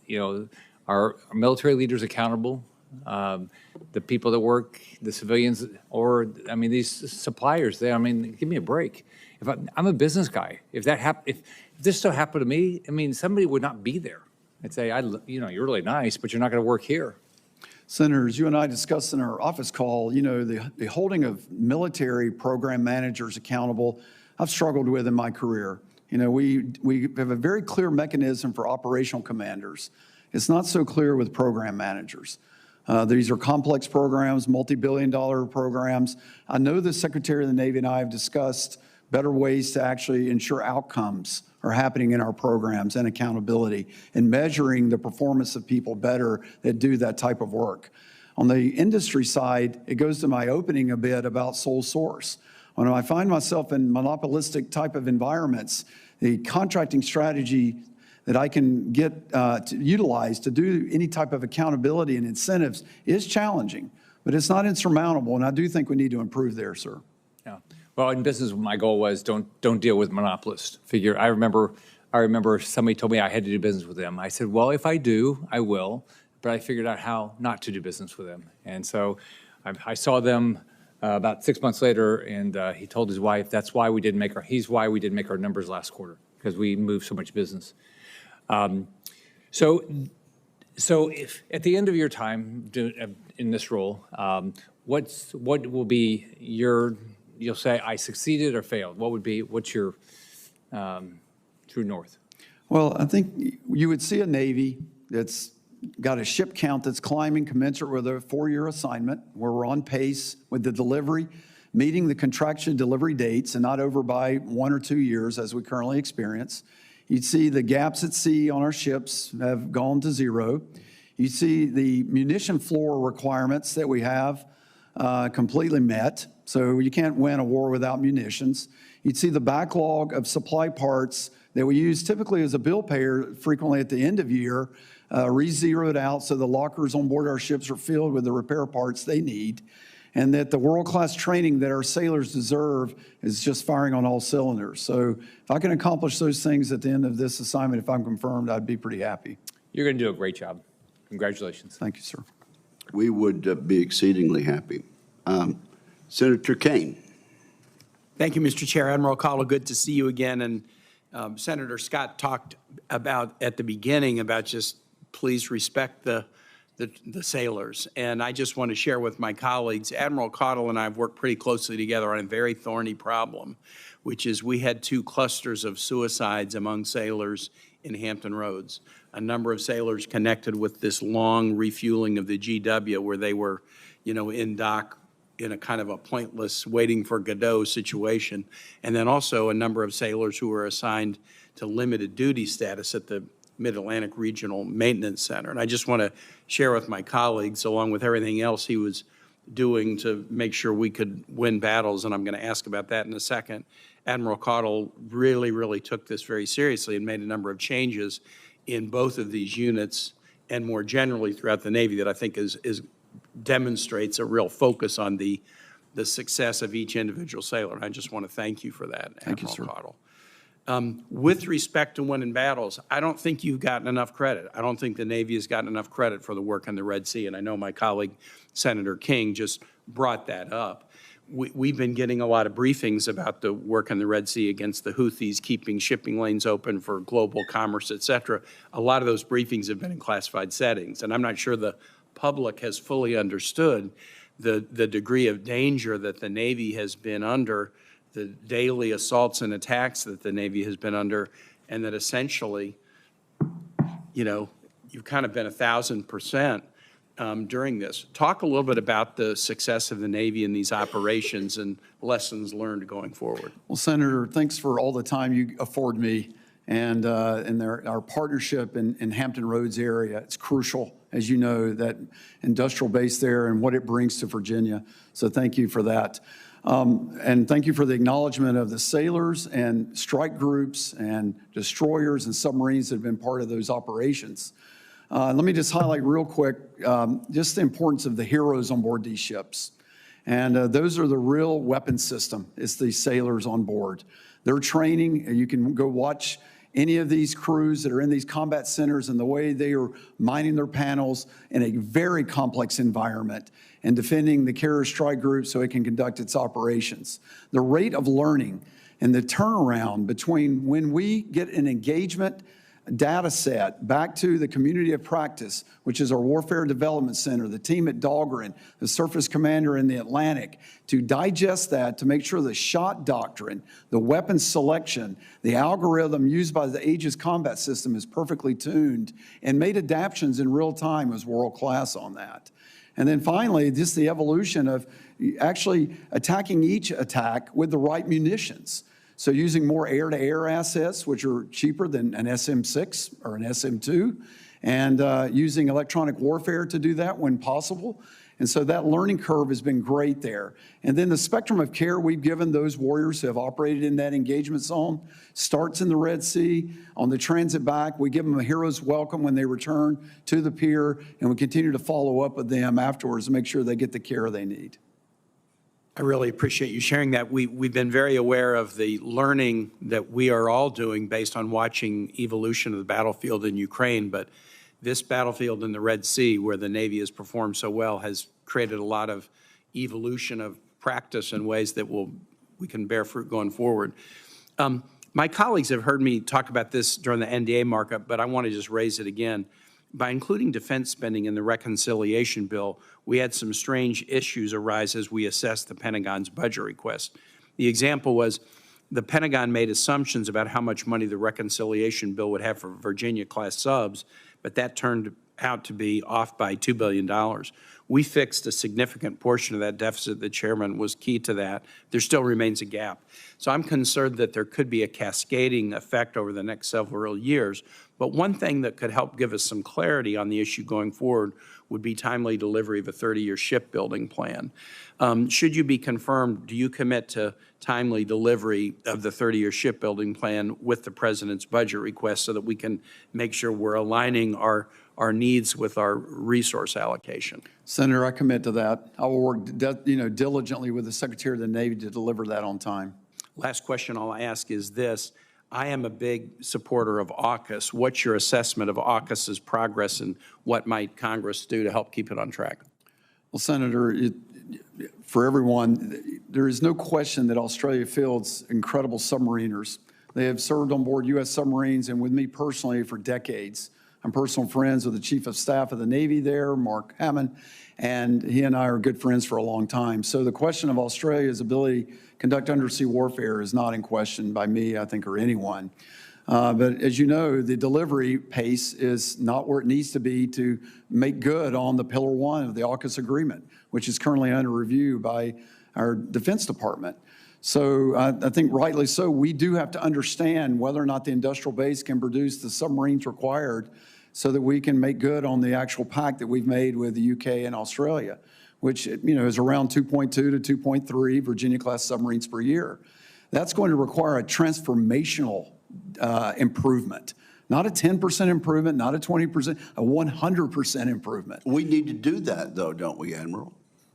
our military leaders accountable, the people that work, the civilians, or, these suppliers, give me a break. If I'm a business guy, if this still happened to me, somebody would not be there. I'd say, you're really nice, but you're not going to work here. Senators, you and I discussed in our office call, the holding of military program managers accountable, I've struggled with in my career. We have a very clear mechanism for operational commanders. It's not so clear with program managers. These are complex programs, multi-billion-dollar programs. I know the Secretary of the Navy and I have discussed better ways to actually ensure outcomes are happening in our programs and accountability and measuring the performance of people better that do that type of work. On the industry side, it goes to my opening a bit about sole source. When I find myself in monopolistic type of environments, the contracting strategy that I can get to utilize to do any type of accountability and incentives is challenging, but it's not insurmountable, and I do think we need to improve there, sir. Yeah. Well, in business, my goal was don't deal with monopolists. I remember somebody told me I had to do business with them. I said, well, if I do, I will, but I figured out how not to do business with them. And so I saw them about 6 months later, and he told his wife he's why we didn't make our numbers last quarter, because we moved so much business. So if at the end of your time in this role, what will be you'll say I succeeded or failed? What's your true north? Well, I think you would see a Navy that's got a ship count that's climbing commensurate with a 4-year assignment, where we're on pace with the delivery, meeting the contractual delivery dates and not over by 1 or 2 years as we currently experience. You'd see the gaps at sea on our ships have gone to zero. You see the munition floor requirements that we have completely met. So you can't win a war without munitions. You'd see the backlog of supply parts that we use typically as a bill payer frequently at the end of year, re-zeroed out so the lockers on board our ships are filled with the repair parts they need, and that the world-class training that our sailors deserve is just firing on all cylinders. So if I can accomplish those things at the end of this assignment, if I'm confirmed, I'd be pretty happy. You're going to do a great job. Congratulations. Thank you, sir. We would be exceedingly happy. Senator Kane. Thank you, Mr. Chair. Admiral Caudle, good to see you again. And Senator Scott talked about at the beginning about just please respect the sailors. And I just want to share with my colleagues, Admiral Caudle and I have worked pretty closely together on a very thorny problem, which is we had 2 clusters of suicides among sailors in Hampton Roads. A number of sailors connected with this long refueling of the GW where they were, in dock in a kind of a pointless waiting for Godot situation. And then also a number of sailors who were assigned to limited duty status at the Mid-Atlantic Regional Maintenance Center. And I just want to share with my colleagues, along with everything else he was doing to make sure we could win battles, and I'm going to ask about that in a second, Admiral Caudle really, really took this very seriously and made a number of changes in both of these units and more generally throughout the Navy that I think demonstrates a real focus on the success of each individual sailor. And I just want to thank you for that, Admiral Caudle. With respect to winning battles, I don't think you've gotten enough credit. I don't think the Navy has gotten enough credit for the work in the Red Sea, and I know my colleague, Senator King, just brought that up. we've been getting a lot of briefings about the work in the Red Sea against the Houthis, keeping shipping lanes open for global commerce, et cetera. A lot of those briefings have been in classified settings, and I'm not sure the public has fully understood the degree of danger that the Navy has been under, the daily assaults and attacks that the Navy has been under, and that essentially, you know, you've kind of been 1,000% during this. Talk a little bit about the success of the Navy in these operations and lessons learned going forward. Well, Senator, thanks for all the time you afford me and our partnership in Hampton Roads area. It's crucial, as you know, that industrial base there and what it brings to Virginia. So thank you for that. And thank you for the acknowledgement of the sailors and strike groups and destroyers and submarines that have been part of those operations. Let me just highlight real quick just the importance of the heroes on board these ships. And those are the real weapon system. It's the sailors on board. Their training, you can go watch any of these crews that are in these combat centers and the way they are mining their panels in a very complex environment and defending the carrier strike group so it can conduct its operations. The rate of learning and the turnaround between when we get an engagement data set back to the community of practice, which is our Warfare Development Center, the team at Dahlgren, the surface commander in the Atlantic, to digest that, to make sure the shot doctrine, the weapons selection, the algorithm used by the Aegis combat system is perfectly tuned and made adaptations in real time was world class on that. And then finally, just the evolution of actually attacking each attack with the right munitions. So using more air-to-air assets, which are cheaper than an SM-6 or an SM-2, and using electronic warfare to do that when possible. And so that learning curve has been great there. And then the spectrum of care we've given those warriors who have operated in that engagement zone starts in the Red Sea. On the transit back, we give them a hero's welcome when they return to the pier, and we continue to follow up with them afterwards to make sure they get the care they need. I really appreciate you sharing that. We've been very aware of the learning that we are all doing based on watching evolution of the battlefield in Ukraine, but this battlefield in the Red Sea, where the Navy has performed so well, has created a lot of evolution of practice in ways that we can bear fruit going forward. My colleagues have heard me talk about this during the NDA markup, but I want to just raise it again. By including defense spending in the reconciliation bill, we had some strange issues arise as we assessed the Pentagon's budget request. The example was the Pentagon made assumptions about how much money the reconciliation bill would have for Virginia-class subs, but that turned out to be off by $2 billion. We fixed a significant portion of that deficit. The chairman was key to that. There still remains a gap. So I'm concerned that there could be a cascading effect over the next several years. But one thing that could help give us some clarity on the issue going forward would be timely delivery of a 30-year shipbuilding plan. Should you be confirmed, do you commit to timely delivery of the 30-year shipbuilding plan with the President's budget request so that we can make sure we're aligning our needs with our resource allocation? Senator, I commit to that. I will work diligently with the Secretary of the Navy to deliver that on time. Last question I'll ask is this. I am a big supporter of AUKUS. What's your assessment of AUKUS's progress and what might Congress do to help keep it on track? Well, Senator, for everyone, there is no question that Australia fields incredible submariners. They have served on board U.S. submarines and with me personally for decades. I'm personal friends with the Chief of Staff of the Navy there, Mark Hammond, and he and I are good friends for a long time. So the question of Australia's ability to conduct undersea warfare is not in question by me, I think, or anyone. But as you know, the delivery pace is not where it needs to be to make good on the Pillar 1 of the AUKUS agreement, which is currently under review by our Defense Department. So I think rightly so, we do have to understand whether or not the industrial base can produce the submarines required so that we can make good on the actual pact that we've made with the UK and Australia, which is around 2.2 to 2.3 Virginia-class submarines per year. That's going to require a transformational improvement, not a 10% improvement, not a 20%, a 100% improvement. We need to do that, though, don't we, Admiral?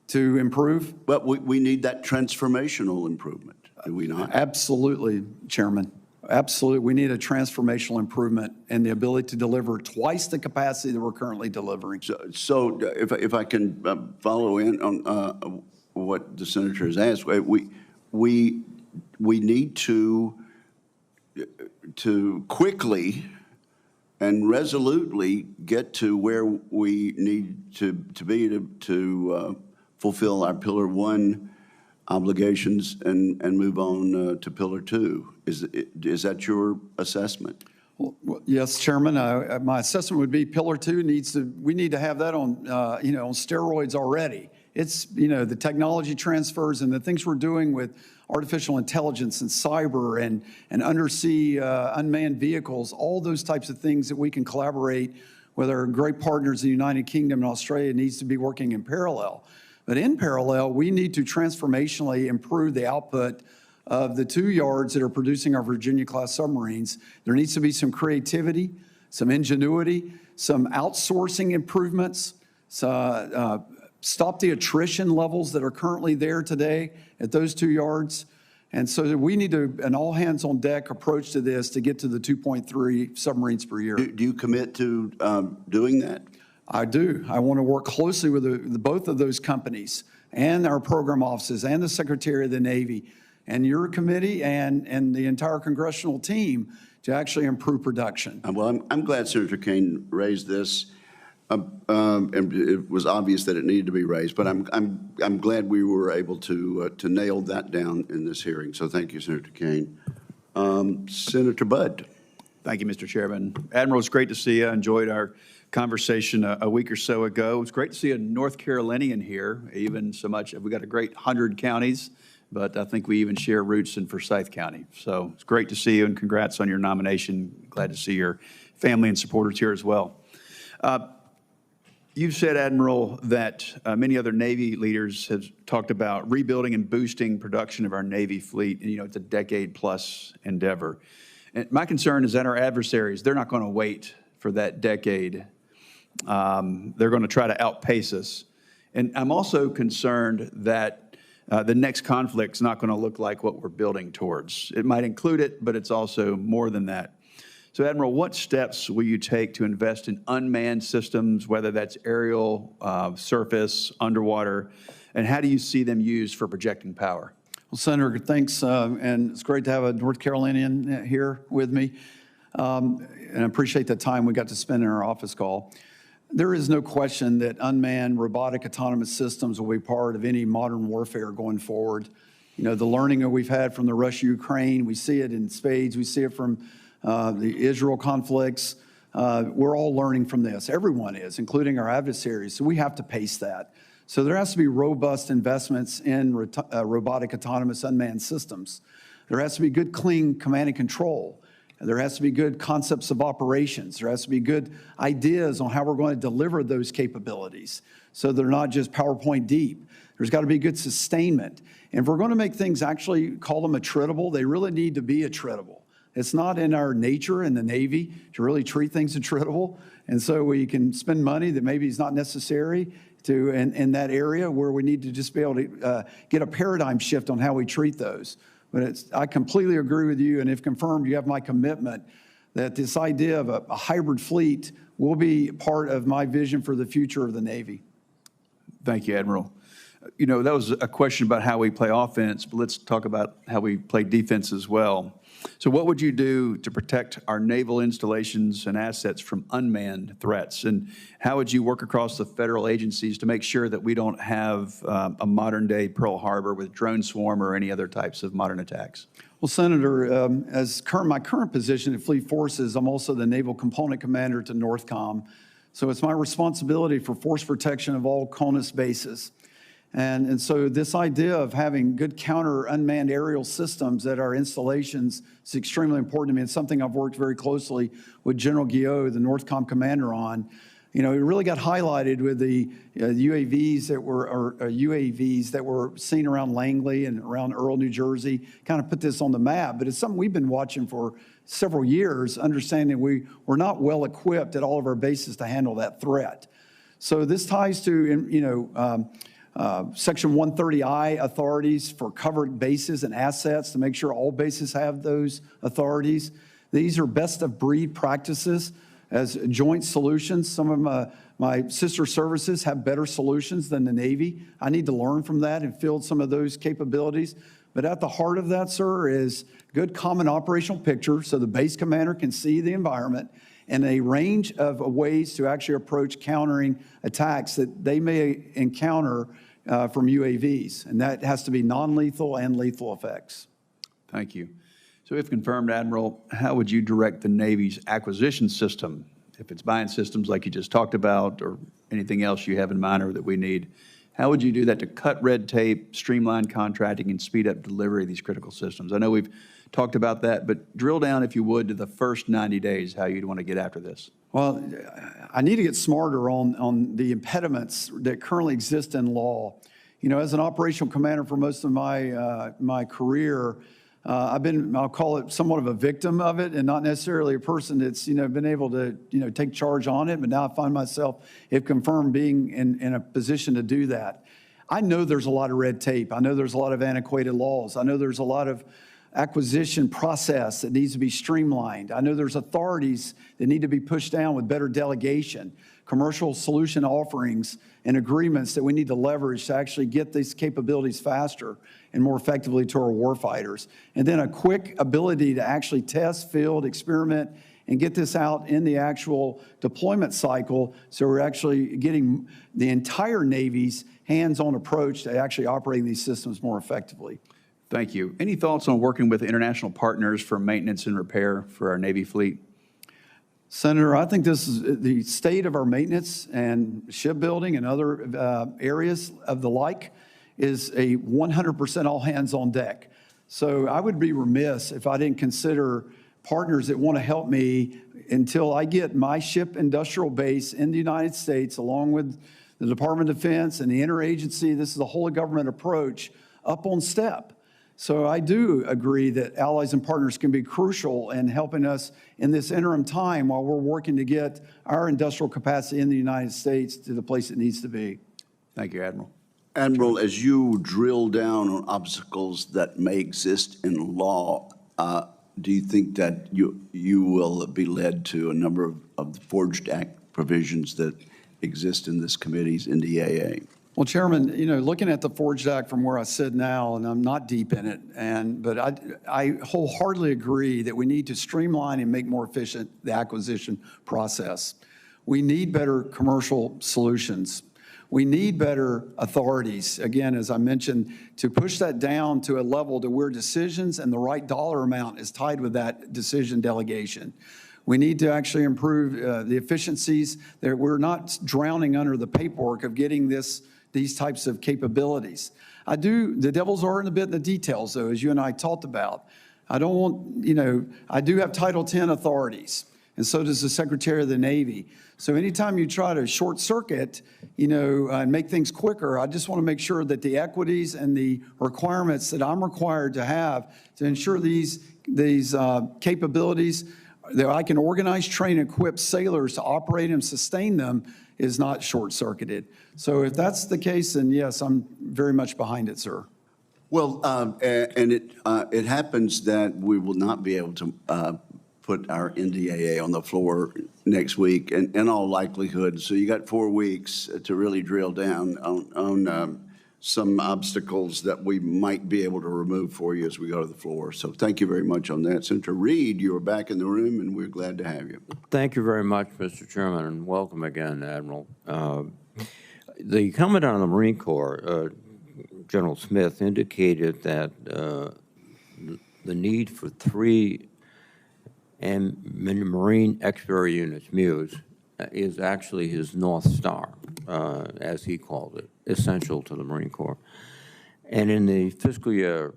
To improve? But we need that transformational improvement, do we not? Absolutely, Chairman. Absolutely. We need a transformational improvement and the ability to deliver twice the capacity that we're currently delivering. So if I can follow in on what the senator has asked. We need to quickly and resolutely get to where we need to be to fulfill our Pillar 1 obligations and move on to Pillar 2. Is that your assessment? Well, yes, Chairman. My assessment would be Pillar 2 we need to have that on, on steroids already. It's, the technology transfers and the things we're doing with artificial intelligence and cyber and undersea unmanned vehicles, all those types of things that we can collaborate with our great partners in the United Kingdom and Australia needs to be working in parallel. But in parallel, we need to transformationally improve the output of the 2 yards that are producing our Virginia-class submarines. There needs to be some creativity, some ingenuity, some outsourcing improvements, stop the attrition levels that are currently there today at those 2 yards. And so we need an all-hands-on-deck approach to this to get to the 2.3 submarines per year. Do you commit to doing that? I do. I want to work closely with both of those companies and our program offices and the Secretary of the Navy and your committee and the entire congressional team to actually improve production. Well, I'm glad Senator Kane raised this. And it was obvious that it needed to be raised, but I'm glad we were able to nail that down in this hearing. So thank you, Senator Kane. Senator Budd. Thank you, Mr. Chairman. Admiral, it's great to see you. I enjoyed our conversation a week or so ago. It's great to see a North Carolinian here, even so much. We got a great 100 counties, but I think we even share roots in Forsyth County. So it's great to see you, and congrats on your nomination. Glad to see your family and supporters here as well. You've said, Admiral, that many other Navy leaders have talked about rebuilding and boosting production of our Navy fleet. It's a decade-plus endeavor. And my concern is that our adversaries, they're not going to wait for that decade. They're going to try to outpace us. And I'm also concerned that the next conflict's not going to look like what we're building towards. It might include it, but it's also more than that. So, Admiral, what steps will you take to invest in unmanned systems, whether that's aerial, surface, underwater, and how do you see them used for projecting power? Well, Senator, thanks, and it's great to have a North Carolinian here with me, and I appreciate the time we got to spend in our office call. There is no question that unmanned robotic autonomous systems will be part of any modern warfare going forward. The learning that we've had from the Russia-Ukraine, we see it in spades, we see it from the Israel conflicts. We're all learning from this. Everyone is, including our adversaries. So we have to pace that. So there has to be robust investments in robotic autonomous unmanned systems. There has to be good, clean command and control. There has to be good concepts of operations. There has to be good ideas on how we're going to deliver those capabilities so they're not just PowerPoint deep. There's got to be good sustainment. And if we're going to make things actually call them attritable, they really need to be attritable. It's not in our nature in the Navy to really treat things attritable. And so we can spend money that maybe is not necessary in that area where we need to just be able to get a paradigm shift on how we treat those. But I completely agree with you, and if confirmed, you have my commitment that this idea of a hybrid fleet will be part of my vision for the future of the Navy. Thank you, Admiral. That was a question about how we play offense, but let's talk about how we play defense as well. So what would you do to protect our naval installations and assets from unmanned threats? And how would you work across the federal agencies to make sure that we don't have a modern-day Pearl Harbor with drone swarm or any other types of modern attacks? Well, Senator, my current position at Fleet Forces, I'm also the Naval Component Commander to NORTHCOM. So it's my responsibility for force protection of all CONUS bases. And so this idea of having good counter unmanned aerial systems at our installations is extremely important to me. It's something I've worked very closely with General Guillot, the NORTHCOM commander, on. It really got highlighted with the UAVs that were seen around Langley and around Earl, New Jersey, kind of put this on the map. But it's something we've been watching for several years, understanding we're not well equipped at all of our bases to handle that threat. So this ties to, Section 130I authorities for covered bases and assets to make sure all bases have those authorities. These are best of breed practices as joint solutions. Some of them My sister services have better solutions than the Navy. I need to learn from that and field some of those capabilities. But at the heart of that, sir, is good common operational picture so the base commander can see the environment and a range of ways to actually approach countering attacks that they may encounter from UAVs. And that has to be non-lethal and lethal effects. Thank you. So if confirmed, Admiral, how would you direct the Navy's acquisition system, if it's buying systems like you just talked about or anything else you have in mind or that we need, how would you do that to cut red tape, streamline contracting, and speed up delivery of these critical systems? I know we've talked about that, but drill down, if you would, to the first 90 days, how you'd want to get after this. Well, I need to get smarter on the impediments that currently exist in law. You know, as an operational commander for most of my career, I've been, I'll call it somewhat of a victim of it and not necessarily a person that's, been able to, take charge on it. But now I find myself, if confirmed, being in a position to do that. I know there's a lot of red tape. I know there's a lot of antiquated laws. I know there's a lot of acquisition process that needs to be streamlined. I know there's authorities that need to be pushed down with better delegation, commercial solution offerings and agreements that we need to leverage to actually get these capabilities faster and more effectively to our warfighters. And then a quick ability to actually test, field, experiment, and get this out in the actual deployment cycle so we're actually getting the entire Navy's hands-on approach to actually operating these systems more effectively. Thank you. Any thoughts on working with international partners for maintenance and repair for our Navy fleet? Senator, I think this is the state of our maintenance and shipbuilding and other areas of the like is a 100% all hands on deck. So I would be remiss if I didn't consider partners that want to help me until I get my ship industrial base in the United States, along with the Department of Defense and the interagency, this is a whole of government approach, up on step. So I do agree that allies and partners can be crucial in helping us in this interim time while we're working to get our industrial capacity in the United States to the place it needs to be. Thank you, Admiral. Admiral, as you drill down on obstacles that may exist in law, do you think that you will be led to a number of the Forged Act provisions that exist in this committee's NDAA? Well, Chairman, looking at the Forged Act from where I sit now, and I'm not deep in it, but I wholeheartedly agree that we need to streamline and make more efficient the acquisition process. We need better commercial solutions. We need better authorities, again, as I mentioned, to push that down to a level to where decisions and the right dollar amount is tied with that decision delegation. We need to actually improve the efficiencies that we're not drowning under the paperwork of getting these types of capabilities. The devil's are in a bit in the details, though, as you and I talked about. I don't want, I do have Title 10 authorities, and so does the Secretary of the Navy. So anytime you try to short circuit, and make things quicker, I just want to make sure that the equities and the requirements that I'm required to have to ensure these capabilities that I can organize, train, and equip sailors to operate and sustain them is not short-circuited. So if that's the case, then yes, I'm very much behind it, sir. Well, and it happens that we will not be able to put our NDAA on the floor next week, in all likelihood. So you got 4 weeks to really drill down on some obstacles that we might be able to remove for you as we go to the floor. So thank you very much on that. Senator Reed, you are back in the room, and we're glad to have you. Thank you very much, Mr. Chairman, and welcome again, Admiral. The Commandant of the Marine Corps, General Smith, indicated that the need for 3 Marine Expert Units, MUs, is actually his North Star, as he called it, essential to the Marine Corps. And in the fiscal year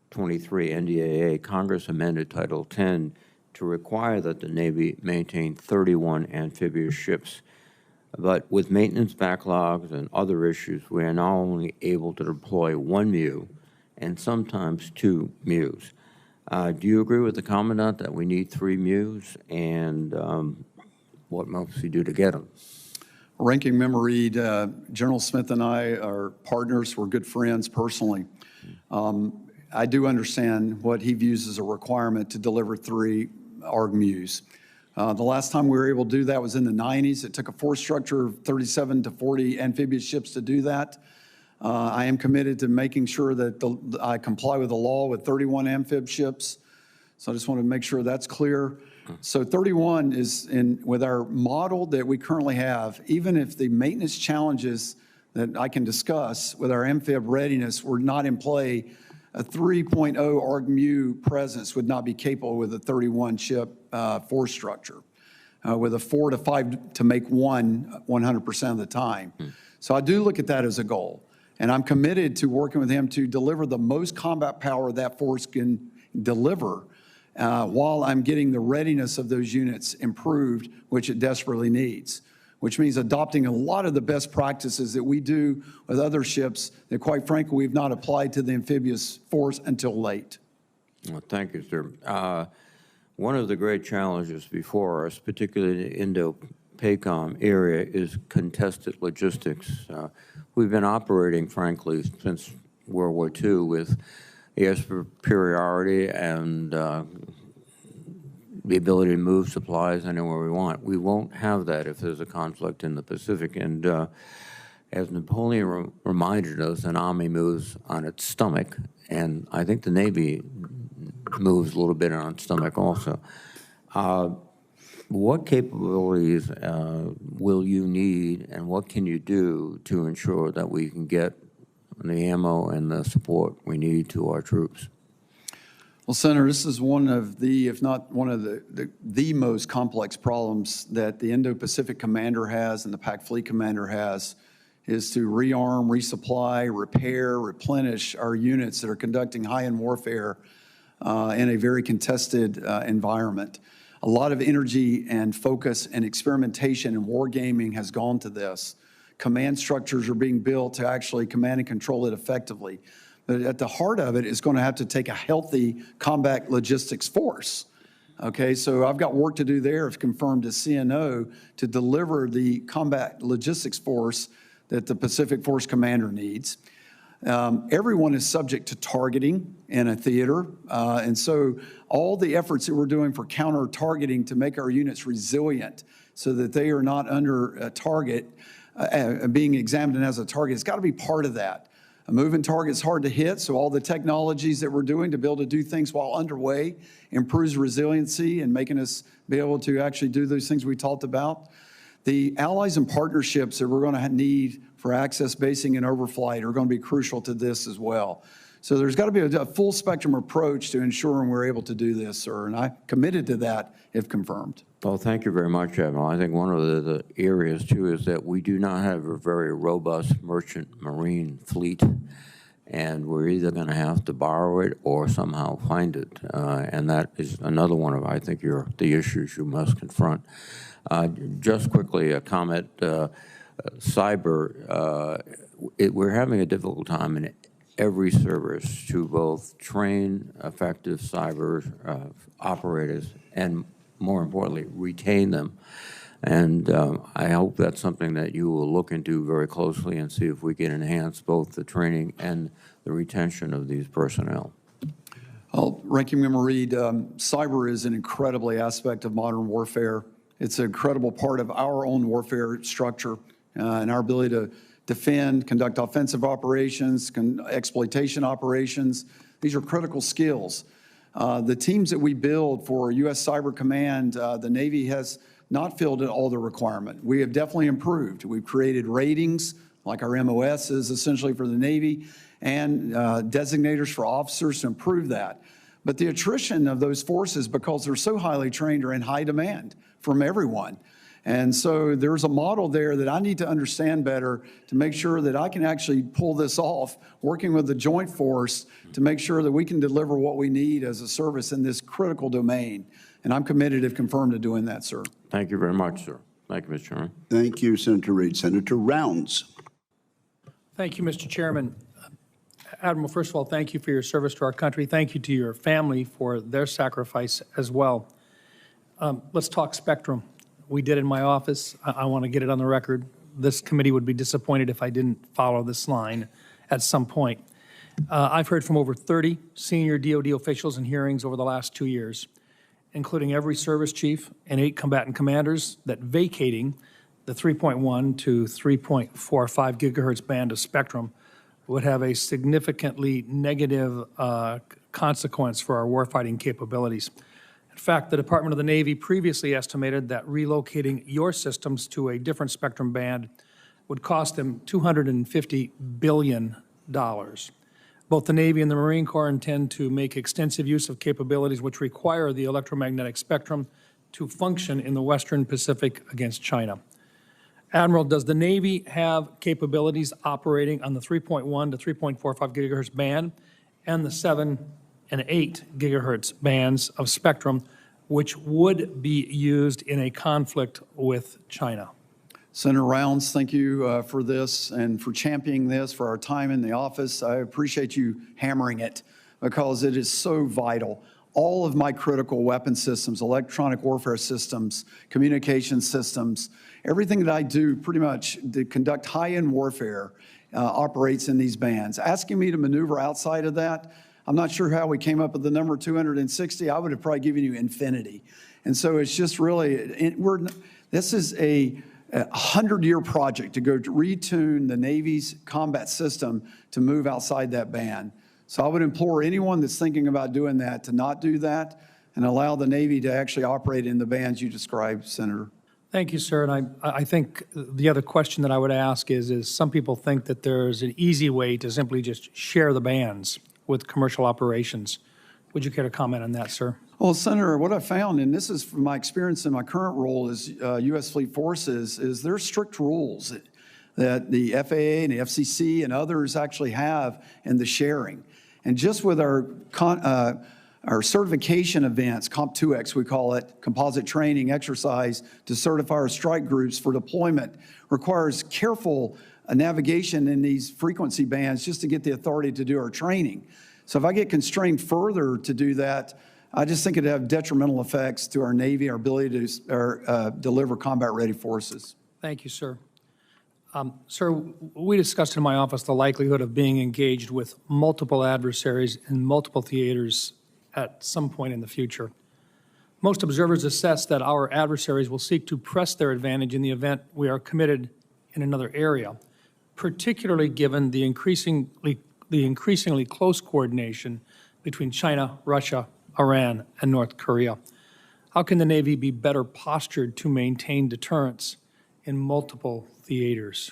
23 NDAA, Congress amended Title 10 to require that the Navy maintain 31 amphibious ships. But with maintenance backlogs and other issues, we are now only able to deploy 1 MU and sometimes 2 MUs. Do you agree with the Commandant that we need 3 MUs, and what must we do to get them? Ranking Member Reed, General Smith and I are partners. We're good friends personally. I do understand what he views as a requirement to deliver 3 ARG MUs. The last time we were able to do that was in the 90s. It took a force structure of 37 to 40 amphibious ships to do that. I am committed to making sure that I comply with the law with 31 amphib ships. So I just want to make sure that's clear. So 31 is with our model that we currently have, even if the maintenance challenges that I can discuss with our amphib readiness were not in play, a 3.0 ARG-MU presence would not be capable with a 31 ship force structure, with a 4 to 5 to make 100% of the time. So I do look at that as a goal. And I'm committed to working with him to deliver the most combat power that force can deliver while I'm getting the readiness of those units improved, which it desperately needs, which means adopting a lot of the best practices that we do with other ships that, quite frankly, we've not applied to the amphibious force until late. Well, thank you, sir. One of the great challenges before us, particularly in the Indo-PACOM area, is contested logistics. We've been operating, frankly, since World War II with air superiority and the ability to move supplies anywhere we want. We won't have that if there's a conflict in the Pacific. And as Napoleon reminded us, an army moves on its stomach, and I think the Navy moves a little bit on its stomach also. What capabilities will you need, and what can you do to ensure that we can get the ammo and the support we need to our troops? Well, Senator, this is one of the, if not one of the most complex problems that the Indo-Pacific Commander has and the PAC Fleet Commander has, is to rearm, resupply, repair, replenish our units that are conducting high-end warfare in a very contested environment. A lot of energy and focus and experimentation and wargaming has gone to this. Command structures are being built to actually command and control it effectively. But at the heart of it is going to have to take a healthy combat logistics force. Okay, so I've got work to do there, if confirmed as CNO, to deliver the combat logistics force that the Pacific Force Commander needs. Everyone is subject to targeting in a theater, and so all the efforts that we're doing for counter-targeting to make our units resilient so that they are not under a target, being examined as a target, it's got to be part of that. A moving target is hard to hit, so all the technologies that we're doing to be able to do things while underway improves resiliency and making us be able to actually do those things we talked about. The allies and partnerships that we're going to need for access, basing, and overflight are going to be crucial to this as well. So there's got to be a full spectrum approach to ensuring we're able to do this, sir, and I'm committed to that if confirmed. Well, thank you very much, Admiral. I think one of the areas, too, is that we do not have a very robust merchant marine fleet, and we're either going to have to borrow it or somehow find it, and that is another one of, I think, the issues you must confront. Just quickly, a comment, cyber, we're having a difficult time in every service to both train effective cyber operators and, more importantly, retain them. And I hope that's something that you will look into very closely and see if we can enhance both the training and the retention of these personnel. Well, Ranking Member Reed, cyber is an incredibly aspect of modern warfare. It's an incredible part of our own warfare structure and our ability to defend, conduct offensive operations, exploitation operations. These are critical skills. The teams that we build for U.S. Cyber Command, the Navy has not filled all the requirement. We have definitely improved. We've created ratings, like our MOS is essentially for the Navy, and designators for officers to improve that. But the attrition of those forces, because they're so highly trained, are in high demand from everyone. And so there's a model there that I need to understand better to make sure that I can actually pull this off, working with the Joint Force to make sure that we can deliver what we need as a service in this critical domain. And I'm committed, if confirmed, to doing that, sir. Thank you very much, sir. Thank you, Mr. Chairman. Thank you, Senator Reed. Senator Rounds. Thank you, Mr. Chairman. Admiral, first of all, thank you for your service to our country. Thank you to your family for their sacrifice as well. Let's talk spectrum. We did in my office. I want to get it on the record. This committee would be disappointed if I didn't follow this line at some point. I've heard from over 30 senior DoD officials in hearings over the last 2 years, including every service chief and 8 combatant commanders, that vacating the 3.1 to 3.45 gigahertz band of spectrum would have a significantly negative consequence for our warfighting capabilities. In fact, the Department of the Navy previously estimated that relocating your systems to a different spectrum band would cost them $250 billion. Both the Navy and the Marine Corps intend to make extensive use of capabilities which require the electromagnetic spectrum to function in the Western Pacific against China. Admiral, does the Navy have capabilities operating on the 3.1 to 3.45 gigahertz band and the 7 and 8 gigahertz bands of spectrum, which would be used in a conflict with China? Senator Rounds, thank you for this and for championing this for our time in the office. I appreciate you hammering it because it is so vital. All of my critical weapon systems, electronic warfare systems, communication systems, everything that I do pretty much to conduct high-end warfare operates in these bands. Asking me to maneuver outside of that, I'm not sure how we came up with the number 260. I would have probably given you infinity. And so it's just really, this is a 100-year project to go to retune the Navy's combat system to move outside that band. So I would implore anyone that's thinking about doing that to not do that and allow the Navy to actually operate in the bands you described, Senator. Thank you, sir. And I think the other question that I would ask is some people think that there's an easy way to simply just share the bands with commercial operations. Would you care to comment on that, sir? Well, Senator, what I found, and this is from my experience in my current role as U.S. Fleet Forces, is there's strict rules that the FAA and the FCC and others actually have in the sharing. And just with our certification events, Comp 2X we call it, composite training exercise to certify our strike groups for deployment, requires careful navigation in these frequency bands just to get the authority to do our training. So if I get constrained further to do that, I just think it'd have detrimental effects to our Navy, our ability to deliver combat-ready forces. Thank you, sir. Sir, we discussed in my office the likelihood of being engaged with multiple adversaries in multiple theaters at some point in the future. Most observers assess that our adversaries will seek to press their advantage in the event we are committed in another area, particularly given the increasingly close coordination between China, Russia, Iran, and North Korea. How can the Navy be better postured to maintain deterrence in multiple theaters?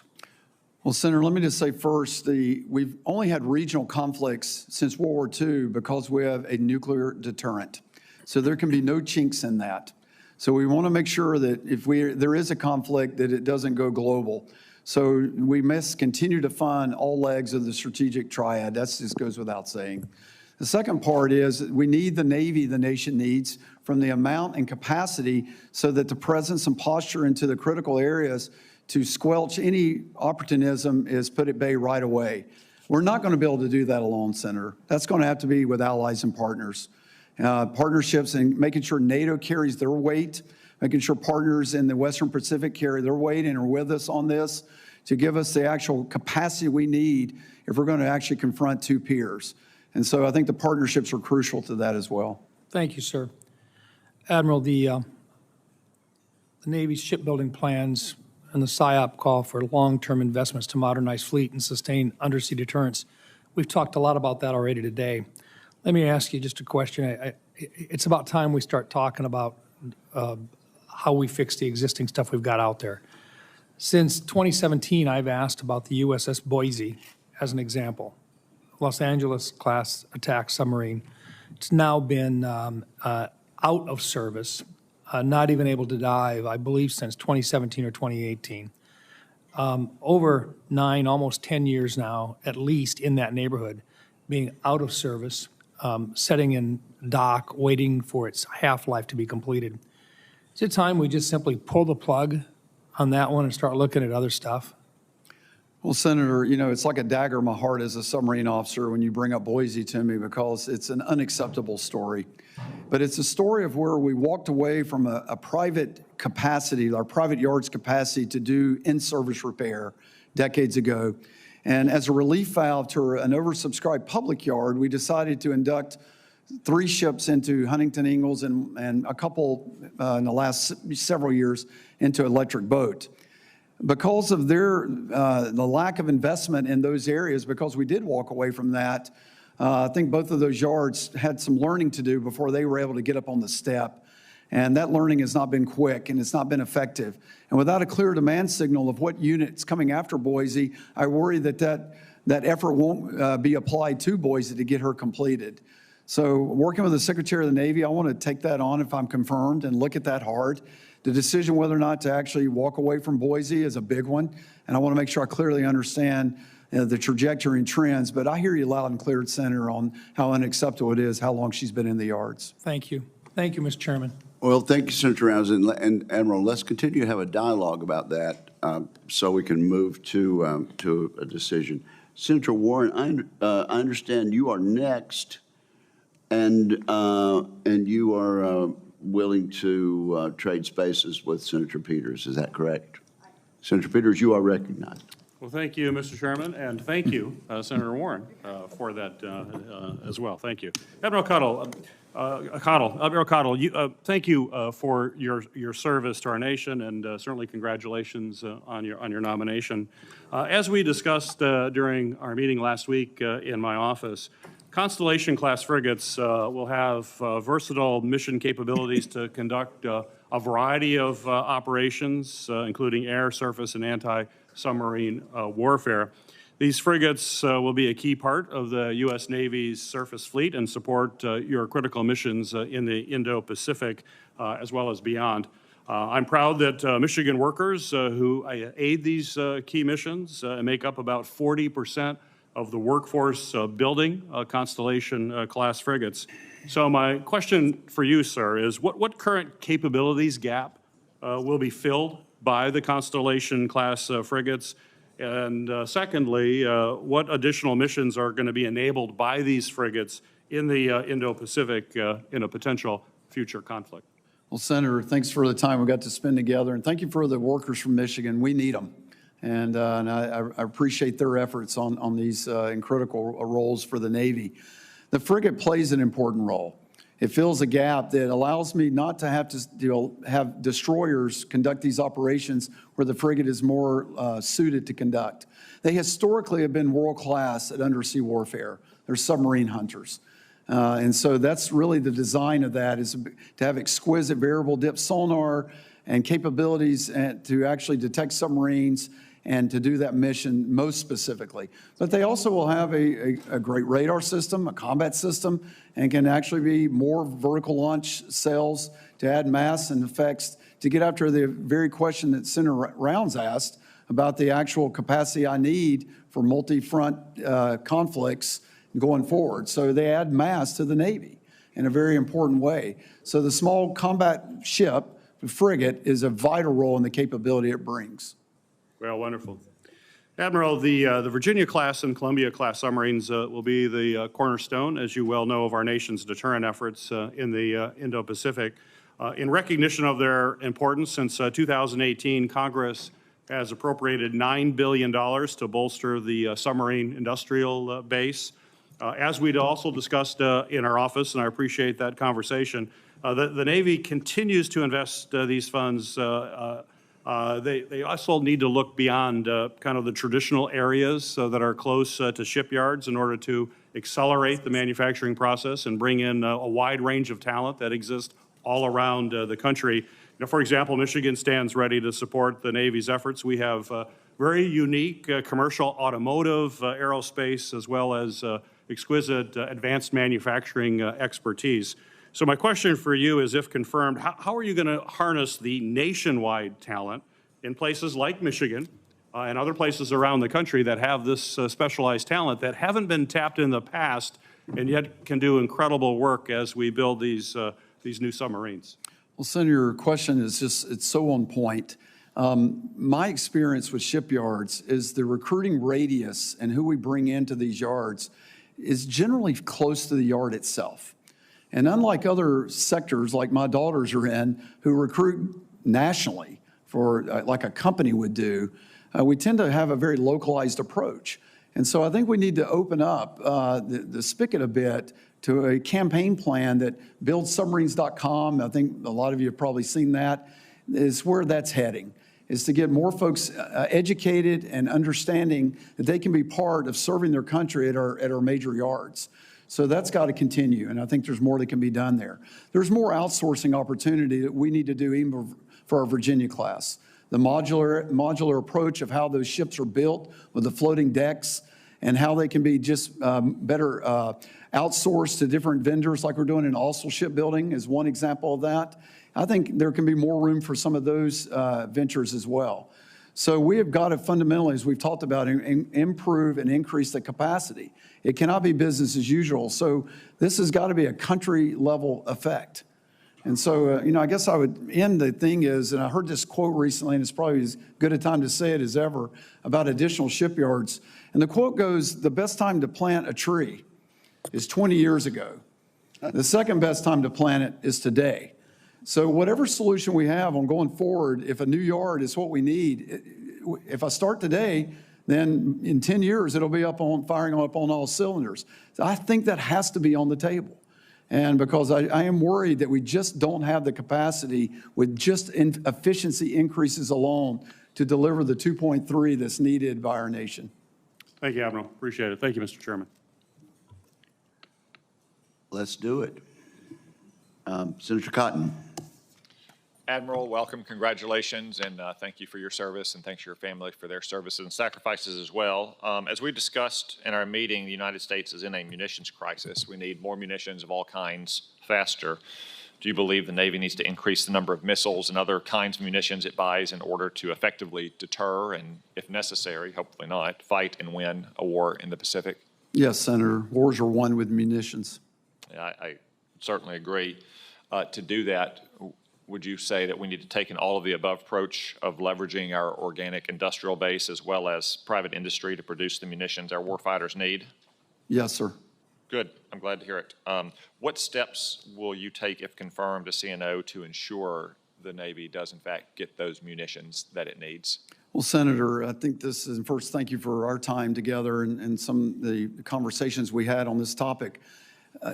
Well, Senator, let me just say first, we've only had regional conflicts since World War II because we have a nuclear deterrent. So there can be no chinks in that. So we want to make sure that if there is a conflict, that it doesn't go global. So we must continue to fund all legs of the strategic triad. That just goes without saying. The second part is we need the Navy the nation needs from the amount and capacity so that the presence and posture into the critical areas to squelch any opportunism is put at bay right away. We're not going to be able to do that alone, Senator. That's going to have to be with allies and partners. Partnerships and making sure NATO carries their weight, making sure partners in the Western Pacific carry their weight and are with us on this to give us the actual capacity we need if we're going to actually confront two peers. And so I think the partnerships are crucial to that as well. Thank you, sir. Admiral, the Navy's shipbuilding plans and the SIOP call for long-term investments to modernize fleet and sustain undersea deterrence. We've talked a lot about that already today. Let me ask you just a question. It's about time we start talking about how we fix the existing stuff we've got out there. Since 2017, I've asked about the USS Boise as an example. Los Angeles-class attack submarine. It's now been out of service, not even able to dive, I believe, since 2017 or 2018. Over 9, almost 10 years now, at least in that neighborhood, being out of service, setting in dock, waiting for its half-life to be completed. Is it time we just simply pull the plug on that one and start looking at other stuff? Well, Senator, you know, it's like a dagger in my heart as a submarine officer when you bring up Boise to me because it's an unacceptable story. But it's a story of where we walked away from a private capacity, our private yard's capacity to do in-service repair decades ago. And as a relief valve to an oversubscribed public yard, we decided to induct 3 ships into Huntington Ingalls and a couple in the last several years into electric boat. Because of the lack of investment in those areas, because we did walk away from that, I think both of those yards had some learning to do before they were able to get up on the step. And that learning has not been quick and it's not been effective. And without a clear demand signal of what unit's coming after Boise, I worry that effort won't be applied to Boise to get her completed. So working with the Secretary of the Navy, I want to take that on if I'm confirmed and look at that hard. The decision whether or not to actually walk away from Boise is a big one, and I want to make sure I clearly understand the trajectory and trends, but I hear you loud and clear, Senator, on how unacceptable it is, how long she's been in the yards. Thank you. Thank you, Mr. Chairman. Well, thank you, Senator Rounds, and Admiral, let's continue to have a dialogue about that so we can move to a decision. Senator Warren, I understand you are next, and you are willing to trade spaces with Senator Peters. Is that correct? Senator Peters, you are recognized. Well, thank you, Mr. Chairman, and thank you, Senator Warren, for that as well. Thank you. Admiral Caudle, thank you for your service to our nation, and certainly congratulations on your nomination. As we discussed during our meeting last week in my office, Constellation-class frigates will have versatile mission capabilities to conduct a variety of operations, including air, surface, and anti-submarine warfare. These frigates will be a key part of the U.S. Navy's surface fleet and support your critical missions in the Indo-Pacific as well as beyond. I'm proud that Michigan workers who aid these key missions make up about 40% of the workforce building Constellation-class frigates. So my question for you, sir, is what current capabilities gap will be filled by the Constellation-class frigates? And secondly, what additional missions are going to be enabled by these frigates in the Indo-Pacific in a potential future conflict? Well, Senator, thanks for the time we got to spend together, and thank you for the workers from Michigan. We need them. And I appreciate their efforts on these critical roles for the Navy. The frigate plays an important role. It fills a gap that allows me not to have to have destroyers conduct these operations where the frigate is more suited to conduct. They historically have been world-class at undersea warfare. They're submarine hunters. And so that's really the design of that, is to have exquisite variable depth sonar and capabilities to actually detect submarines and to do that mission most specifically. But they also will have a great radar system, a combat system, and can actually be more vertical launch cells to add mass and effects to get after the very question that Senator Rounds asked about the actual capacity I need for multi-front conflicts going forward. So they add mass to the Navy in a very important way. So the small combat ship, the frigate, is a vital role in the capability it brings. Well, wonderful. Admiral, the Virginia-class and Columbia-class submarines will be the cornerstone, as you well know, of our nation's deterrent efforts in the Indo-Pacific. In recognition of their importance, since 2018, Congress has appropriated $9 billion to bolster the submarine industrial base. As we'd also discussed in our office, and I appreciate that conversation, the Navy continues to invest these funds. They also need to look beyond kind of the traditional areas that are close to shipyards in order to accelerate the manufacturing process and bring in a wide range of talent that exists all around the country. You know, for example, Michigan stands ready to support the Navy's efforts. We have very unique commercial automotive, aerospace, as well as exquisite advanced manufacturing expertise. So my question for you is, if confirmed, how are you going to harness the nationwide talent in places like Michigan and other places around the country that have this specialized talent that haven't been tapped in the past and yet can do incredible work as we build these new submarines? Well, Senator, your question is it's so on point. My experience with shipyards is the recruiting radius and who we bring into these yards is generally close to the yard itself. And unlike other sectors like my daughters are in, who recruit nationally for like a company would do, we tend to have a very localized approach. And so I think we need to open up the spigot a bit to a campaign plan that buildsubmarines.com, I think a lot of you have probably seen that, is where that's heading, is to get more folks educated and understanding that they can be part of serving their country at our major yards. So that's got to continue, and I think there's more that can be done there. There's more outsourcing opportunity that we need to do even for our Virginia class. The modular approach of how those ships are built with the floating decks and how they can be just better outsourced to different vendors like we're doing in Austin Shipbuilding is one example of that. I think there can be more room for some of those ventures as well. So we have got to fundamentally, as we've talked about, improve and increase the capacity. It cannot be business as usual. So this has got to be a country level effect. And so, I guess I would end the thing is, and I heard this quote recently, and it's probably as good a time to say it as ever, about additional shipyards. And the quote goes, the best time to plant a tree is 20 years ago. The second best time to plant it is today. So whatever solution we have on going forward, if a new yard is what we need, if I start today, then in 10 years, it'll be firing up on all cylinders. So I think that has to be on the table. And because I am worried that we just don't have the capacity with just efficiency increases alone to deliver the 2.3 that's needed by our nation. Thank you, Admiral. Appreciate it. Thank you, Mr. Chairman. Let's do it. Senator Cotton. Admiral, welcome, congratulations, and thank you for your service, and thanks to your family for their services and sacrifices as well. As we discussed in our meeting, the United States is in a munitions crisis. We need more munitions of all kinds faster. Do you believe the Navy needs to increase the number of missiles and other kinds of munitions it buys in order to effectively deter and, if necessary, hopefully not, fight and win a war in the Pacific? Yes, Senator. Wars are won with munitions. I certainly agree. To do that, would you say that we need to take an all-of-the-above approach of leveraging our organic industrial base as well as private industry to produce the munitions our warfighters need? Yes, sir. Good. I'm glad to hear it. What steps will you take, if confirmed, to CNO to ensure the Navy does, in fact, get those munitions that it needs? Well, Senator, I think this is, first, thank you for our time together and some of the conversations we had on this topic.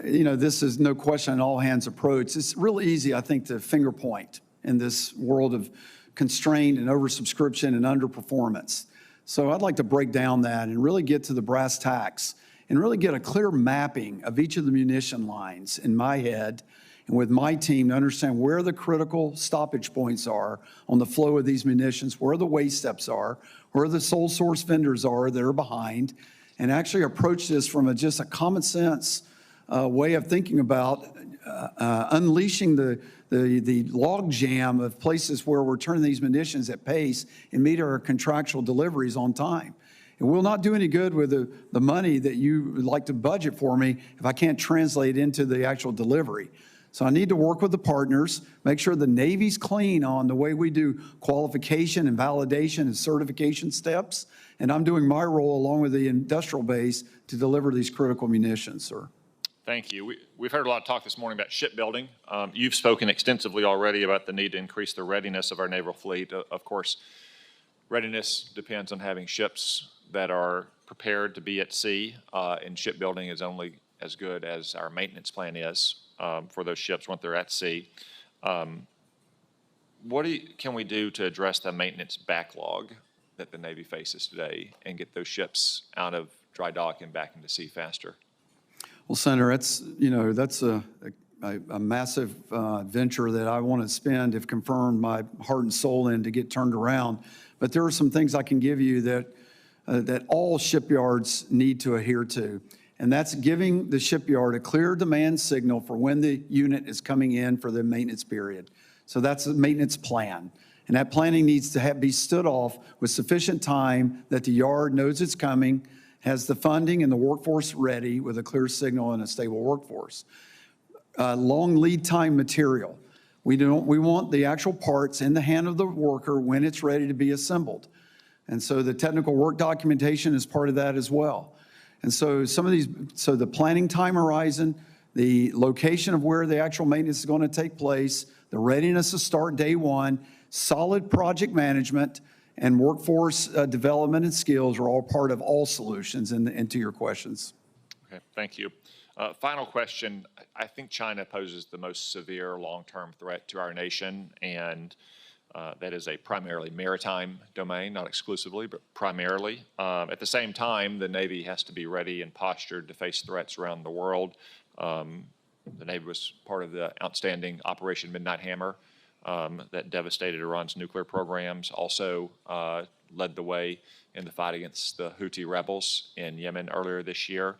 This is no question an all-hands approach. It's really easy, I think, to finger point in this world of constraint and oversubscription and underperformance. So I'd like to break down that and really get to the brass tacks and really get a clear mapping of each of the munition lines in my head and with my team to understand where the critical stoppage points are on the flow of these munitions, where the waste steps are, where the sole source vendors are that are behind, and actually approach this from just a common sense way of thinking about unleashing the log jam of places where we're turning these munitions at pace and meet our contractual deliveries on time. It will not do any good with the money that you would like to budget for me if I can't translate into the actual delivery. So I need to work with the partners, make sure the Navy's clean on the way we do qualification and validation and certification steps, and I'm doing my role along with the industrial base to deliver these critical munitions, sir. Thank you. We've heard a lot of talk this morning about shipbuilding. You've spoken extensively already about the need to increase the readiness of our naval fleet. Of course, readiness depends on having ships that are prepared to be at sea, and shipbuilding is only as good as our maintenance plan is for those ships once they're at sea. What can we do to address the maintenance backlog that the Navy faces today and get those ships out of dry dock and back into sea faster? Well, Senator, that's a massive venture that I want to spend, if confirmed, my heart and soul in to get turned around. But there are some things I can give you that all shipyards need to adhere to, and that's giving the shipyard a clear demand signal for when the unit is coming in for the maintenance period. So that's a maintenance plan. And that planning needs to be stood off with sufficient time that the yard knows it's coming, has the funding and the workforce ready with a clear signal and a stable workforce. Long lead time material. We want the actual parts in the hand of the worker when it's ready to be assembled. And so the technical work documentation is part of that as well. And so the planning time horizon, the location of where the actual maintenance is going to take place, the readiness to start day one, solid project management, and workforce development and skills are all part of all solutions into your questions. Okay, thank you. Final question. I think China poses the most severe long-term threat to our nation, and that is a primarily maritime domain, not exclusively, but primarily. At the same time, the Navy has to be ready and postured to face threats around the world. The Navy was part of the outstanding Operation Midnight Hammer that devastated Iran's nuclear programs, also led the way in the fight against the Houthi rebels in Yemen earlier this year.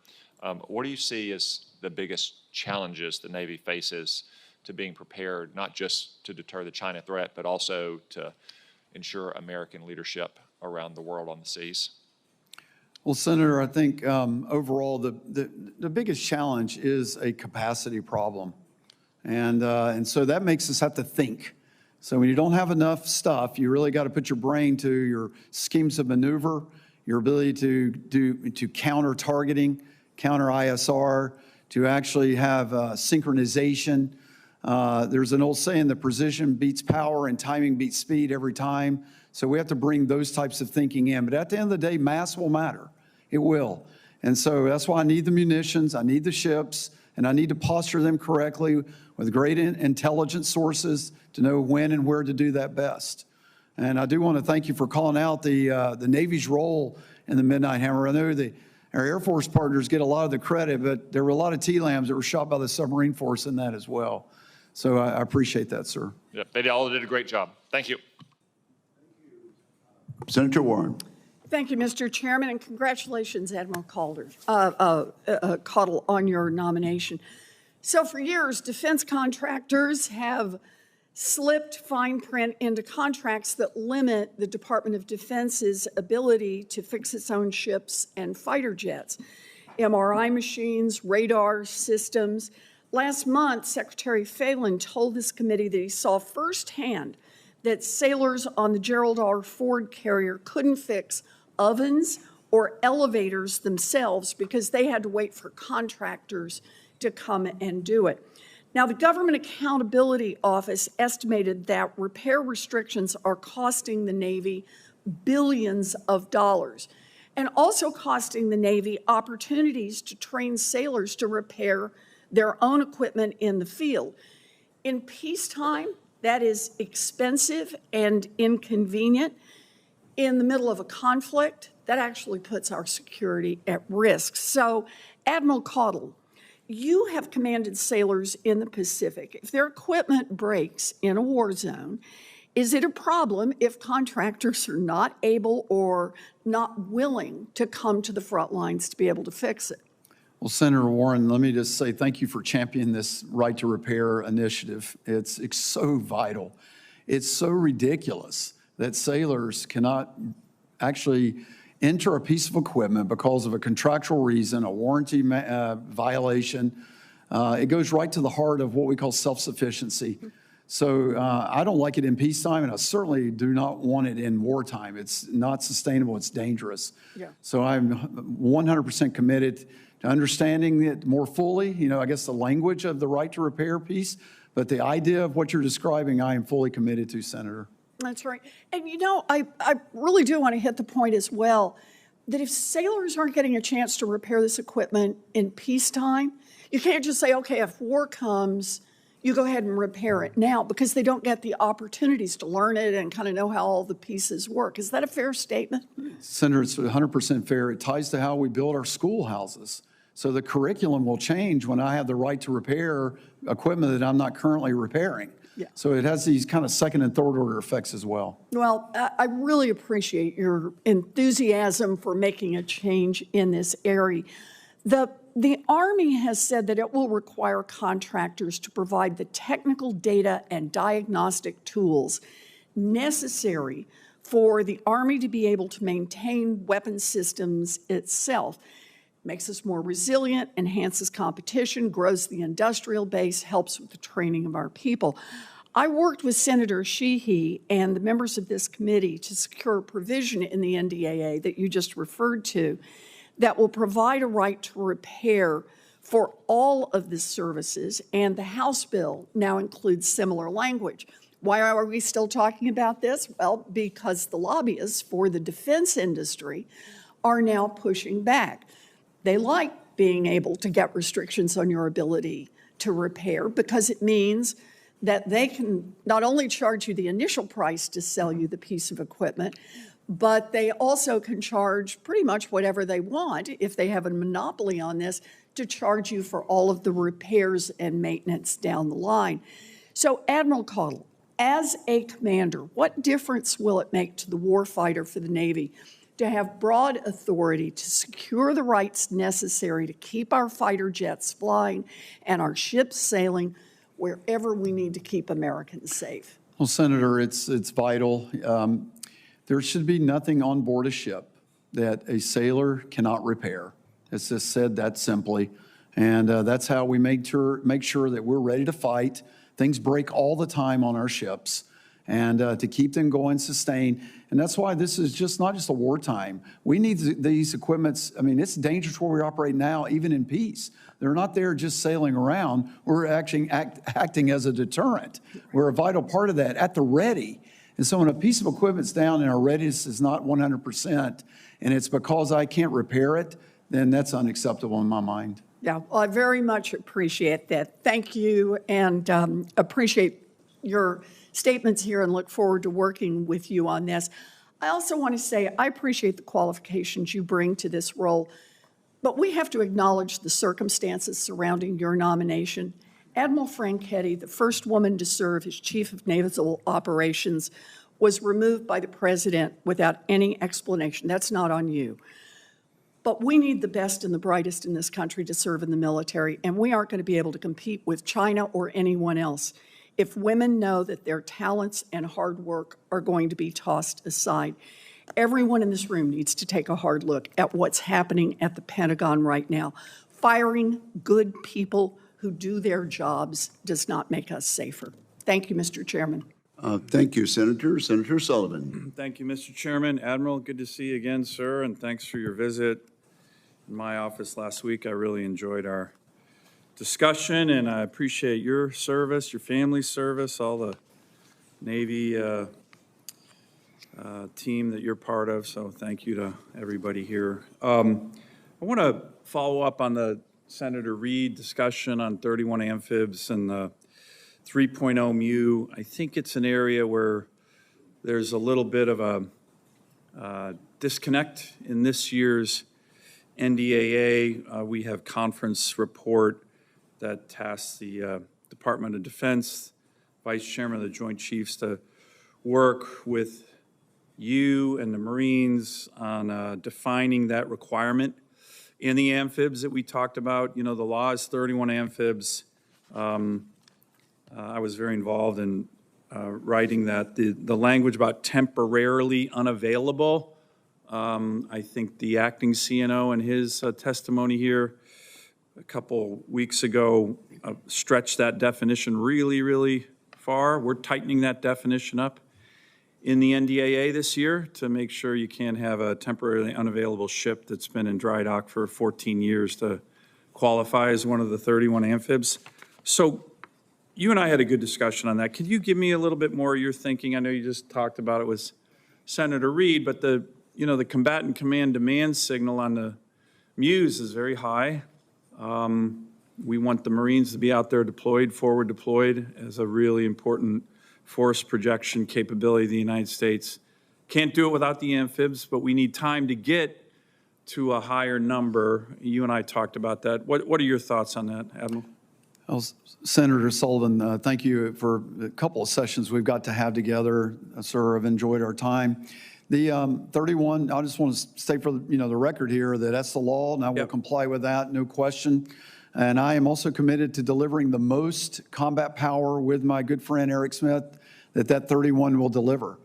What do you see as the biggest challenges the Navy faces to being prepared, not just to deter the China threat, but also to ensure American leadership around the world on the seas? Well, Senator, I think overall the biggest challenge is a capacity problem. And so that makes us have to think. So when you don't have enough stuff, you really got to put your brain to your schemes of maneuver, your ability to counter targeting, counter ISR, to actually have synchronization. There's an old saying that precision beats power and timing beats speed every time. So we have to bring those types of thinking in. But at the end of the day, mass will matter. It will. And so that's why I need the munitions, I need the ships, and I need to posture them correctly with great intelligence sources to know when and where to do that best. And I do want to thank you for calling out the Navy's role in the Midnight Hammer. I know our Air Force partners get a lot of the credit, but there were a lot of TLAMs that were shot by the submarine force in that as well. So I appreciate that, sir. Yep, they all did a great job. Thank you. Senator Warren. Thank you, Mr. Chairman, and congratulations, Admiral Caudle, on your nomination. So for years, defense contractors have slipped fine print into contracts that limit the Department of Defense's ability to fix its own ships and fighter jets, MRI machines, radar systems. Last month, Secretary Phelan told this committee that he saw firsthand that sailors on the Gerald R. Ford carrier couldn't fix ovens or elevators themselves because they had to wait for contractors to come and do it. Now, the Government Accountability Office estimated that repair restrictions are costing the Navy billions of dollars and also costing the Navy opportunities to train sailors to repair their own equipment in the field. In peacetime, that is expensive and inconvenient. In the middle of a conflict, that actually puts our security at risk. So, Admiral Caudle, you have commanded sailors in the Pacific. If their equipment breaks in a war zone, is it a problem if contractors are not able or not willing to come to the front lines to be able to fix it? Well, Senator Warren, let me just say thank you for championing this right to repair initiative. It's so vital. It's so ridiculous that sailors cannot actually enter a piece of equipment because of a contractual reason, a warranty violation. It goes right to the heart of what we call self-sufficiency. So I don't like it in peacetime, and I certainly do not want it in wartime. It's not sustainable. It's dangerous. Yeah. So I'm 100% committed to understanding it more fully, I guess the language of the right to repair piece, but the idea of what you're describing, I am fully committed to, Senator. That's right. And I really do want to hit the point as well that if sailors aren't getting a chance to repair this equipment in peacetime, you can't just say, okay, if war comes, you go ahead and repair it now, because they don't get the opportunities to learn it and kind of know how all the pieces work. Is that a fair statement? Senator, it's 100% fair. It ties to how we build our schoolhouses. So the curriculum will change when I have the right to repair equipment that I'm not currently repairing. Yeah. So it has these kind of second and third order effects as well. Well, I really appreciate your enthusiasm for making a change in this area. The Army has said that it will require contractors to provide the technical data and diagnostic tools necessary for the Army to be able to maintain weapon systems itself. Makes us more resilient, enhances competition, grows the industrial base, helps with the training of our people. I worked with Senator Sheehy and the members of this committee to secure a provision in the NDAA that you just referred to that will provide a right to repair for all of the services, and the House bill now includes similar language. Why are we still talking about this? Well, because the lobbyists for the defense industry are now pushing back. They like being able to get restrictions on your ability to repair because it means that they can not only charge you the initial price to sell you the piece of equipment, but they also can charge pretty much whatever they want, if they have a monopoly on this, to charge you for all of the repairs and maintenance down the line. So, Admiral Caudle, as a commander, what difference will it make to the warfighter for the Navy to have broad authority to secure the rights necessary to keep our fighter jets flying and our ships sailing wherever we need to keep Americans safe? Well, Senator, it's vital. There should be nothing on board a ship that a sailor cannot repair. It's just said that simply. And that's how we make sure that we're ready to fight. Things break all the time on our ships. And to keep them going, sustained. And that's why this is just not just a wartime. We need these equipments. I mean, it's dangerous where we operate now, even in peace. They're not there just sailing around. We're actually acting as a deterrent. We're a vital part of that, at the ready. And so when a piece of equipment's down and our readiness is not 100%, and it's because I can't repair it, then that's unacceptable in my mind. Yeah, well, I very much appreciate that. Thank you, and appreciate your statements here and look forward to working with you on this. I also want to say I appreciate the qualifications you bring to this role, but we have to acknowledge the circumstances surrounding your nomination. Admiral Franchetti, the first woman to serve as Chief of Naval Operations, was removed by the President without any explanation. That's not on you. But we need the best and the brightest in this country to serve in the military, and we aren't going to be able to compete with China or anyone else if women know that their talents and hard work are going to be tossed aside. Everyone in this room needs to take a hard look at what's happening at the Pentagon right now. Firing good people who do their jobs does not make us safer. Thank you, Mr. Chairman. Thank you, Senator. Senator Sullivan. Thank you, Mr. Chairman. Admiral, good to see you again, sir, and thanks for your visit in my office last week. I really enjoyed our discussion, and I appreciate your service, your family's service, all the Navy team that you're part of, so thank you to everybody here. I want to follow up on the Senator Reid discussion on 31 amphibs and the 3.0 MU. I think it's an area where there's a little bit of a disconnect in this year's NDAA. We have conference report that tasks the Department of Defense, Vice Chairman of the Joint Chiefs, to work with you and the Marines on defining that requirement in the amphibs that we talked about. You know, the law is 31 amphibs. I was very involved in writing that. The language about temporarily unavailable, I think the acting CNO in his testimony here a couple weeks ago stretched that definition really, really far. We're tightening that definition up in the NDAA this year to make sure you can't have a temporarily unavailable ship that's been in dry dock for 14 years to qualify as one of the 31 amphibs. So you and I had a good discussion on that. Could you give me a little bit more of your thinking? I know you just talked about it with Senator Reid, but the combatant command demand signal on the MUs is very high. We want the Marines to be out there deployed, forward deployed, as a really important force projection capability of the United States. Can't do it without the amphibs, but we need time to get to a higher number. You and I talked about that. What are your thoughts on that, Admiral? Well, Senator Sullivan, thank you for a couple of sessions we've got to have together. Sir, I've enjoyed our time. The 31, I just want to state for the record here that that's the law, and I will comply with that, no question. And I am also committed to delivering the most combat power with my good friend Eric Smith that 31 will deliver.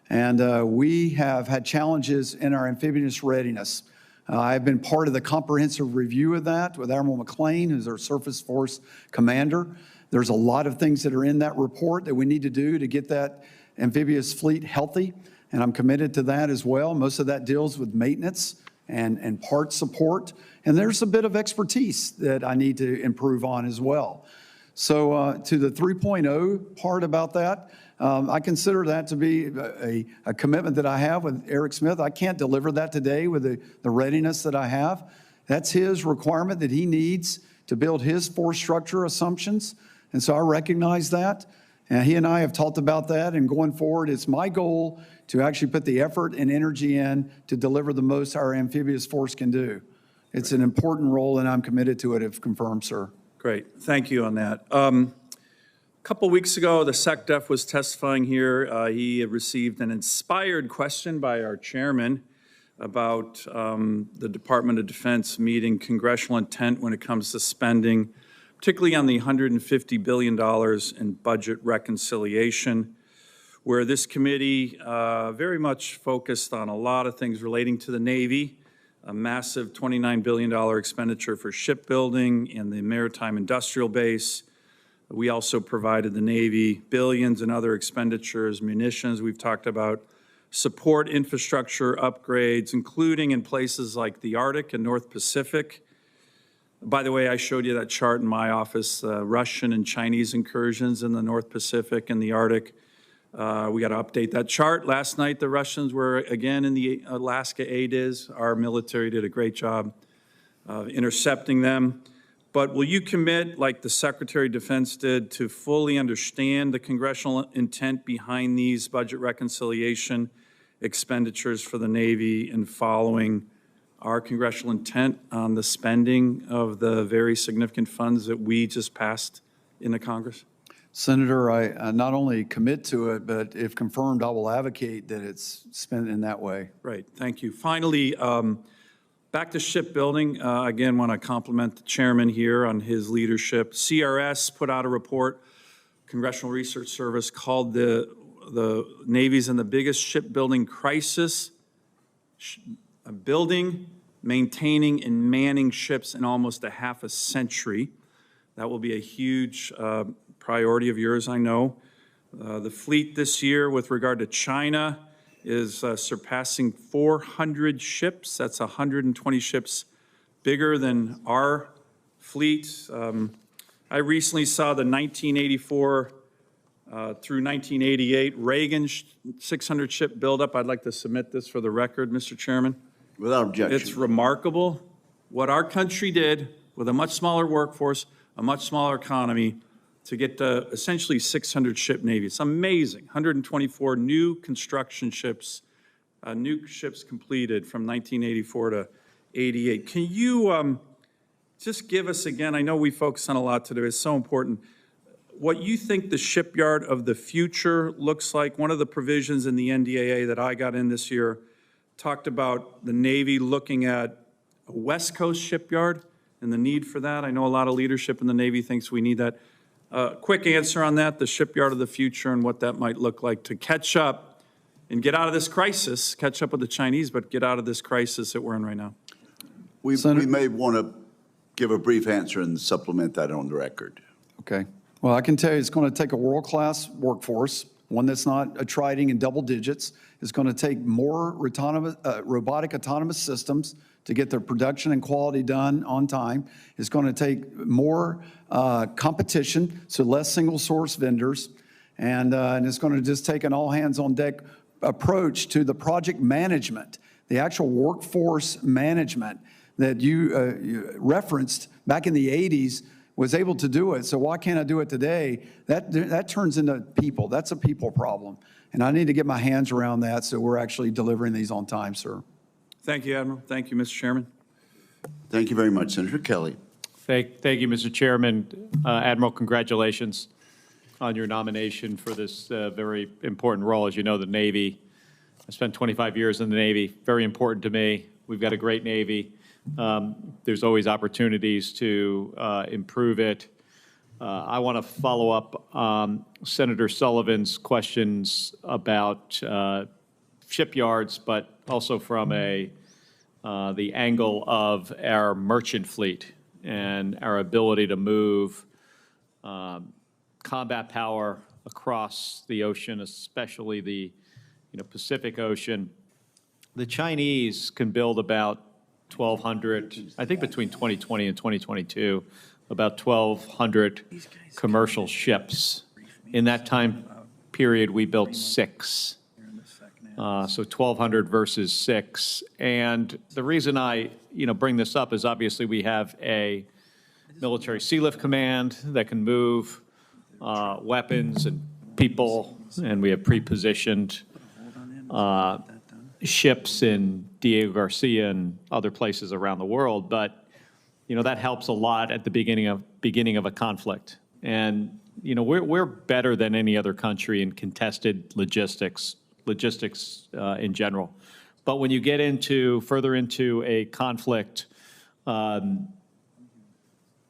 And we have had challenges in our amphibious readiness. I've been part of the comprehensive review of that with Admiral McLean, who's our Surface Force Commander. There's a lot of things that are in that report that we need to do to get that amphibious fleet healthy, and I'm committed to that as well. Most of that deals with maintenance and part support, and there's a bit of expertise that I need to improve on as well. So to the 3.0 part about that, I consider that to be a commitment that I have with Eric Smith. I can't deliver that today with the readiness that I have. That's his requirement that he needs to build his force structure assumptions. And so I recognize that. And he and I have talked about that. And going forward, it's my goal to actually put the effort and energy in to deliver the most our amphibious force can do. It's an important role, and I'm committed to it if confirmed, sir. Great, thank you on that. A couple weeks ago, the SecDef was testifying here. He had received an inspired question by our chairman about the Department of Defense meeting congressional intent when it comes to spending, particularly on the $150 billion in budget reconciliation, where this committee very much focused on a lot of things relating to the Navy, a massive $29 billion expenditure for shipbuilding and the maritime industrial base. We also provided the Navy billions in other expenditures, munitions we've talked about, support infrastructure upgrades, including in places like the Arctic and North Pacific. By the way, I showed you that chart in my office, Russian and Chinese incursions in the North Pacific and the Arctic. We got to update that chart. Last night, the Russians were again in the Alaska ADIZ. Our military did a great job of intercepting them. But will you commit, like the Secretary of Defense did, to fully understand the congressional intent behind these budget reconciliation expenditures for the Navy and following our congressional intent on the spending of the very significant funds that we just passed in the Congress? Senator, I not only commit to it, but if confirmed, I will advocate that it's spent in that way. Right, thank you. Finally, back to shipbuilding. Again, want to compliment the chairman here on his leadership. CRS put out a report, Congressional Research Service, called the Navy's in the biggest shipbuilding crisis, building, maintaining, and manning ships in almost a half a century. That will be a huge priority of yours, I know. The fleet this year with regard to China is surpassing 400 ships. That's 120 ships bigger than our fleet. I recently saw the 1984 through 1988 Reagan 600 ship buildup. I'd like to submit this for the record, Mr. Chairman. Without objection. It's remarkable what our country did with a much smaller workforce, a much smaller economy, to get to essentially 600 ship Navy. It's amazing. 124 new construction ships, new ships completed from 1984 to 88. Can you just give us again, I know we focus on a lot today, it's so important, what you think the shipyard of the future looks like? One of the provisions in the NDAA that I got in this year talked about the Navy looking at a West Coast shipyard and the need for that. I know a lot of leadership in the Navy thinks we need that. Quick answer on that, the shipyard of the future and what that might look like to catch up and get out of this crisis, catch up with the Chinese, but get out of this crisis that we're in right now. We may want to give a brief answer and supplement that on the record. Okay. Well, I can tell you it's going to take a world-class workforce, one that's not attriting in double digits. It's going to take more robotic autonomous systems to get their production and quality done on time. It's going to take more competition, so less single-source vendors. And it's going to just take an all-hands-on-deck approach to the project management, the actual workforce management that you referenced back in the 80s was able to do it. So why can't I do it today? That turns into people. That's a people problem. And I need to get my hands around that so we're actually delivering these on time, sir. Thank you, Admiral. Thank you, Mr. Chairman. Thank you very much, Senator Kelly. Thank you, Mr. Chairman. Admiral, congratulations on your nomination for this very important role. As you know, the Navy, I spent 25 years in the Navy, very important to me. We've got a great Navy. There's always opportunities to improve it. I want to follow up on Senator Sullivan's questions about shipyards, but also from the angle of our merchant fleet and our ability to move combat power across the ocean, especially the Pacific Ocean. The Chinese can build about 1,200, I think between 2020 and 2022, about 1,200 commercial ships. In that time period, we built 6. So 1,200 versus 6. And the reason I, bring this up is obviously we have a military sea lift command that can move weapons and people, and we have pre-positioned ships in Diego Garcia and other places around the world. But, that helps a lot at the beginning of a conflict. And, we're better than any other country in contested logistics in general. But when you get further into a conflict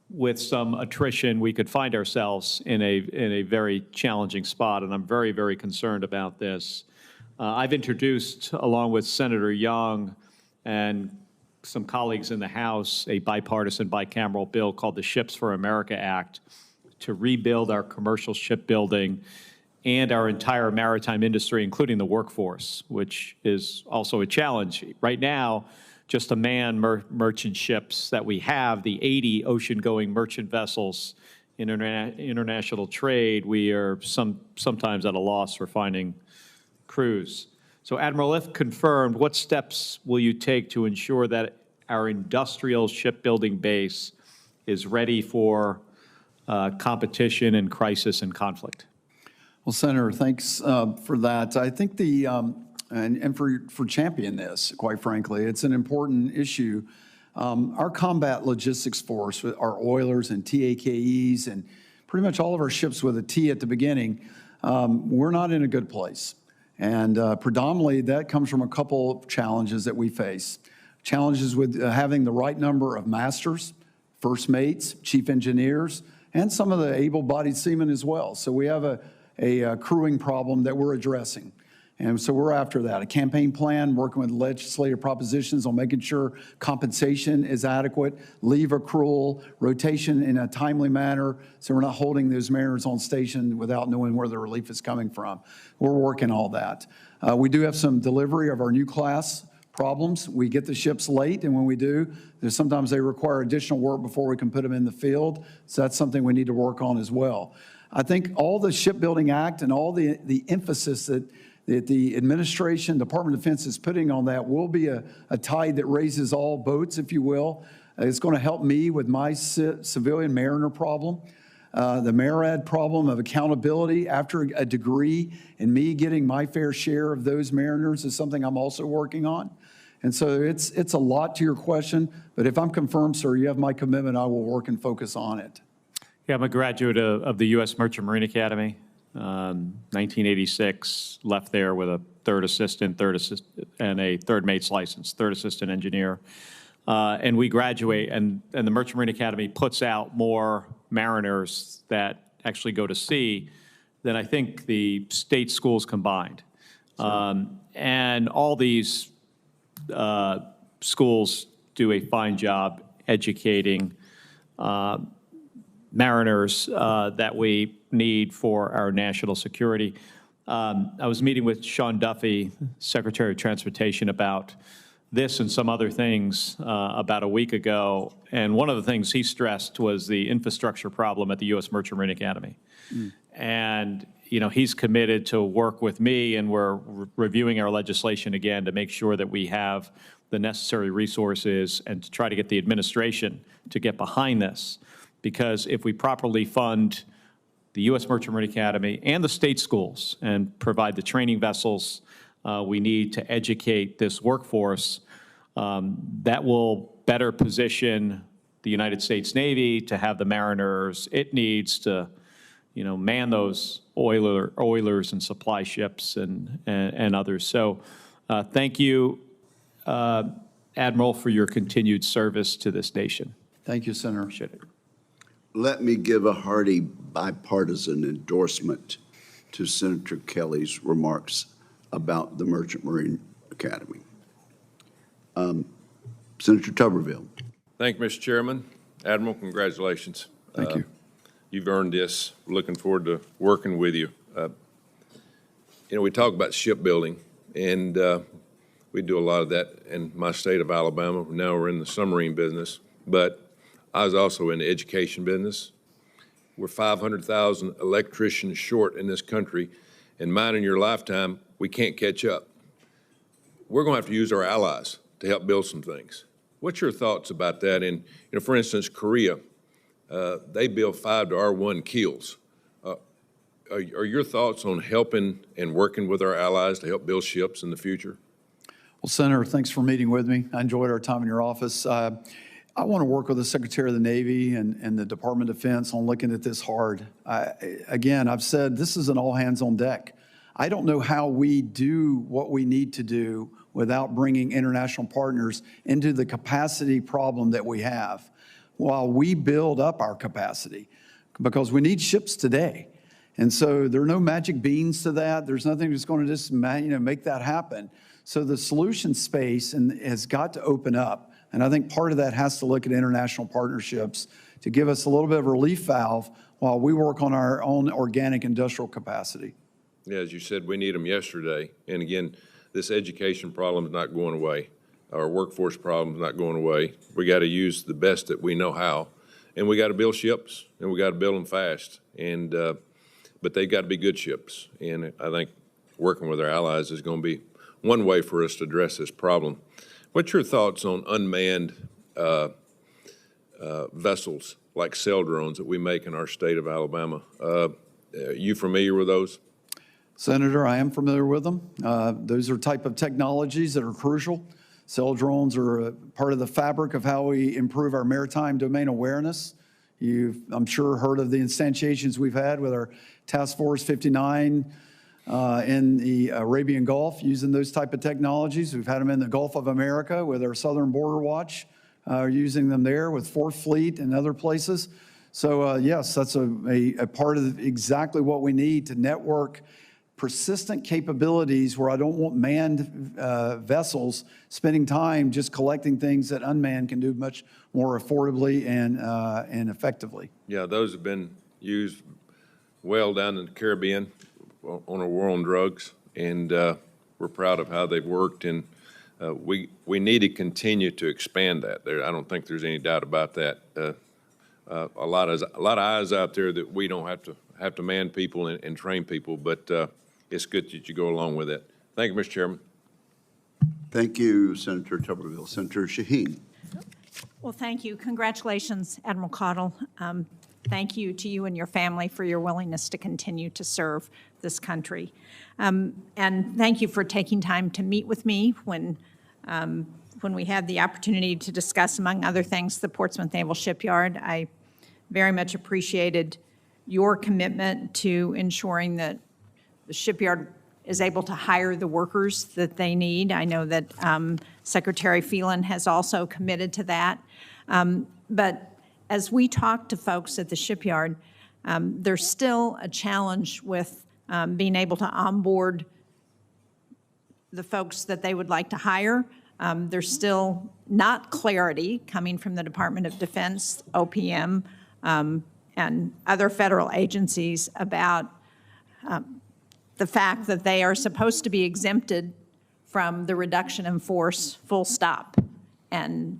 with some attrition, we could find ourselves in a very challenging spot, and I'm very, very concerned about this. I've introduced, along with Senator Young and some colleagues in the House, a bipartisan bicameral bill called the Ships for America Act to rebuild our commercial shipbuilding and our entire maritime industry, including the workforce, which is also a challenge. Right now, just to man merchant ships that we have, the 80 ocean-going merchant vessels in international trade, we are sometimes at a loss for finding crews. So, Admiral, if confirmed, what steps will you take to ensure that our industrial shipbuilding base is ready for competition and crisis and conflict? Well, Senator, thanks for that. I think and for championing this, quite frankly, it's an important issue. Our combat logistics force, our oilers and TAKEs and pretty much all of our ships with a T at the beginning, we're not in a good place. And predominantly that comes from a couple of challenges that we face. Challenges with having the right number of masters, first mates, chief engineers, and some of the able-bodied seamen as well. So we have a crewing problem that we're addressing. And so we're after that. A campaign plan, working with legislative propositions on making sure compensation is adequate, leave accrual, rotation in a timely manner, so we're not holding those mariners on station without knowing where the relief is coming from. We're working all that. We do have some delivery of our new class problems. We get the ships late, and when we do, sometimes they require additional work before we can put them in the field. So that's something we need to work on as well. I think all the Shipbuilding Act and all the emphasis that the administration, Department of Defense is putting on that will be a tide that raises all boats, if you will. It's going to help me with my civilian mariner problem. The MARAD problem of accountability after a degree, and me getting my fair share of those mariners is something I'm also working on. And so it's a lot to your question, but if I'm confirmed, sir, you have my commitment, I will work and focus on it. Yeah, I'm a graduate of the U.S. Merchant Marine Academy, 1986, left there with a third assistant, and a third mate's license, third assistant engineer. And we graduate, and the Merchant Marine Academy puts out more mariners that actually go to sea than I think the state schools combined. And all these schools do a fine job educating mariners that we need for our national security. I was meeting with Sean Duffy, Secretary of Transportation, about this and some other things about a week ago, and one of the things he stressed was the infrastructure problem at the U.S. Merchant Marine Academy. And he's committed to work with me, and we're reviewing our legislation again to make sure that we have the necessary resources and to try to get the administration to get behind this. Because if we properly fund the U.S. Merchant Marine Academy and the state schools and provide the training vessels we need to educate this workforce, that will better position the United States Navy to have the mariners it needs to, man those oilers and supply ships and others. So thank you, Admiral, for your continued service to this nation. Thank you, Senator. Appreciate it. Let me give a hearty bipartisan endorsement to Senator Kelly's remarks about the Merchant Marine Academy. Senator Tuberville. Thank you, Mr. Chairman. Admiral, congratulations. Thank you. You've earned this. We're looking forward to working with you. We talk about shipbuilding, and we do a lot of that in my state of Alabama. Now we're in the submarine business, but I was also in the education business. We're 500,000 electricians short in this country, and mine in your lifetime, we can't catch up. We're going to have to use our allies to help build some things. What's your thoughts about that? And, for instance, Korea, they build 5 to R1 keels. Are your thoughts on helping and working with our allies to help build ships in the future? Well, Senator, thanks for meeting with me. I enjoyed our time in your office. I want to work with the Secretary of the Navy and the Department of Defense on looking at this hard. Again, I've said this is an all hands on deck. I don't know how we do what we need to do without bringing international partners into the capacity problem that we have while we build up our capacity, because we need ships today. And so there are no magic beans to that. There's nothing that's going to just make that happen. So the solution space has got to open up. And I think part of that has to look at international partnerships to give us a little bit of a relief valve while we work on our own organic industrial capacity. Yeah, as you said, we need them yesterday. And again, this education problem is not going away. Our workforce problem is not going away. We got to use the best that we know how. And we got to build ships, and we got to build them fast. And but they've got to be good ships. And I think working with our allies is going to be one way for us to address this problem. What's your thoughts on unmanned vessels like sail drones that we make in our state of Alabama? Are you familiar with those? Senator, I am familiar with them. Those are type of technologies that are crucial. Sail drones are a part of the fabric of how we improve our maritime domain awareness. You've, I'm sure, heard of the instantiations we've had with our Task Force 59 in the Arabian Gulf using those type of technologies. We've had them in the Gulf of America with our Southern Border Watch, using them there with 4th Fleet and other places. So yes, that's a part of exactly what we need to network persistent capabilities where I don't want manned vessels spending time just collecting things that unmanned can do much more affordably and effectively. Yeah, those have been used well down in the Caribbean on a war on drugs, and we're proud of how they've worked, and we need to continue to expand that. I don't think there's any doubt about that. A lot of eyes out there that we don't have to man people and train people, but it's good that you go along with it. Thank you, Mr. Chairman. Thank you, Senator Tuberville. Senator Shaheen. Well, thank you. Congratulations, Admiral Caudle. Thank you to you and your family for your willingness to continue to serve this country. And thank you for taking time to meet with me when we had the opportunity to discuss, among other things, the Portsmouth Naval Shipyard. I very much appreciated your commitment to ensuring that the shipyard is able to hire the workers that they need. I know that Secretary Phelan has also committed to that. But as we talk to folks at the shipyard, there's still a challenge with being able to onboard the folks that they would like to hire. There's still not clarity coming from the Department of Defense, OPM, and other federal agencies about the fact that they are supposed to be exempted from the reduction in force, full stop. And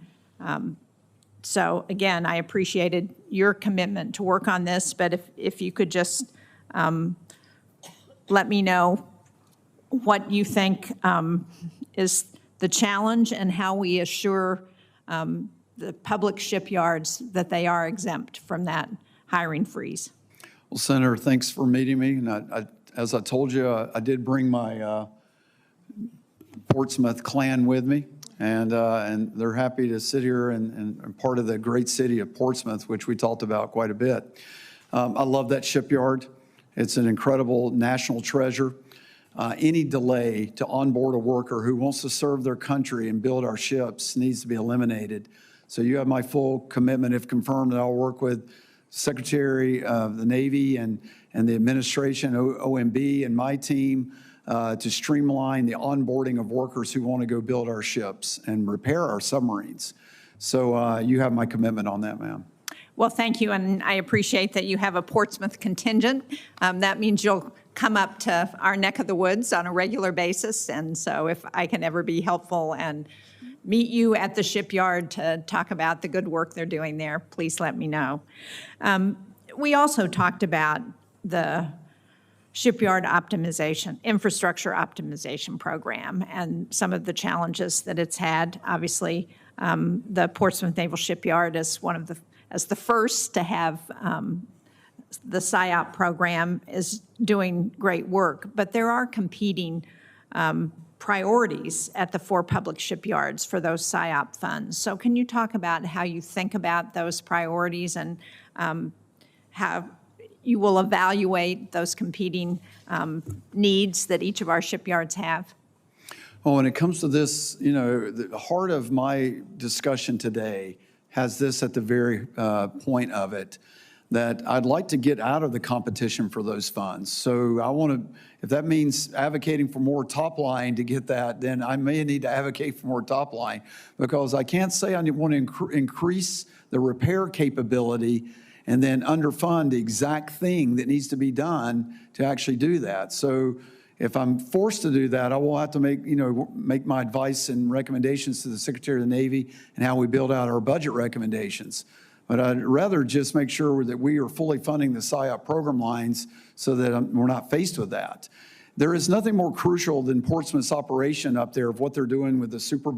so, again, I appreciated your commitment to work on this, but if you could just let me know what you think is the challenge and how we assure the public shipyards that they are exempt from that hiring freeze. Well, Senator, thanks for meeting me. And as I told you, I did bring my Portsmouth clan with me, and they're happy to sit here and part of the great city of Portsmouth, which we talked about quite a bit. I love that shipyard. It's an incredible national treasure. Any delay to onboard a worker who wants to serve their country and build our ships needs to be eliminated. So you have my full commitment, if confirmed, that I'll work with Secretary of the Navy and the administration, OMB, and my team to streamline the onboarding of workers who want to go build our ships and repair our submarines. So you have my commitment on that, ma'am. Well, thank you, and I appreciate that you have a Portsmouth contingent. That means you'll come up to our neck of the woods on a regular basis, and so if I can ever be helpful and meet you at the shipyard to talk about the good work they're doing there, please let me know. We also talked about the shipyard optimization, infrastructure optimization program, and some of the challenges that it's had. Obviously, the Portsmouth Naval Shipyard is as the first to have the SIOP program is doing great work, but there are competing priorities at the 4 public shipyards for those SIOP funds. So can you talk about how you think about those priorities and how you will evaluate those competing needs that each of our shipyards have? Well, when it comes to this, the heart of my discussion today has this at the very point of it, that I'd like to get out of the competition for those funds. So I want to, if that means advocating for more top line to get that, then I may need to advocate for more top line, because I can't say I want to increase the repair capability and then underfund the exact thing that needs to be done to actually do that. So if I'm forced to do that, I will have to make my advice and recommendations to the Secretary of the Navy and how we build out our budget recommendations. But I'd rather just make sure that we are fully funding the SIOP program lines so that we're not faced with that. There is nothing more crucial than Portsmouth's operation up there of what they're doing with the super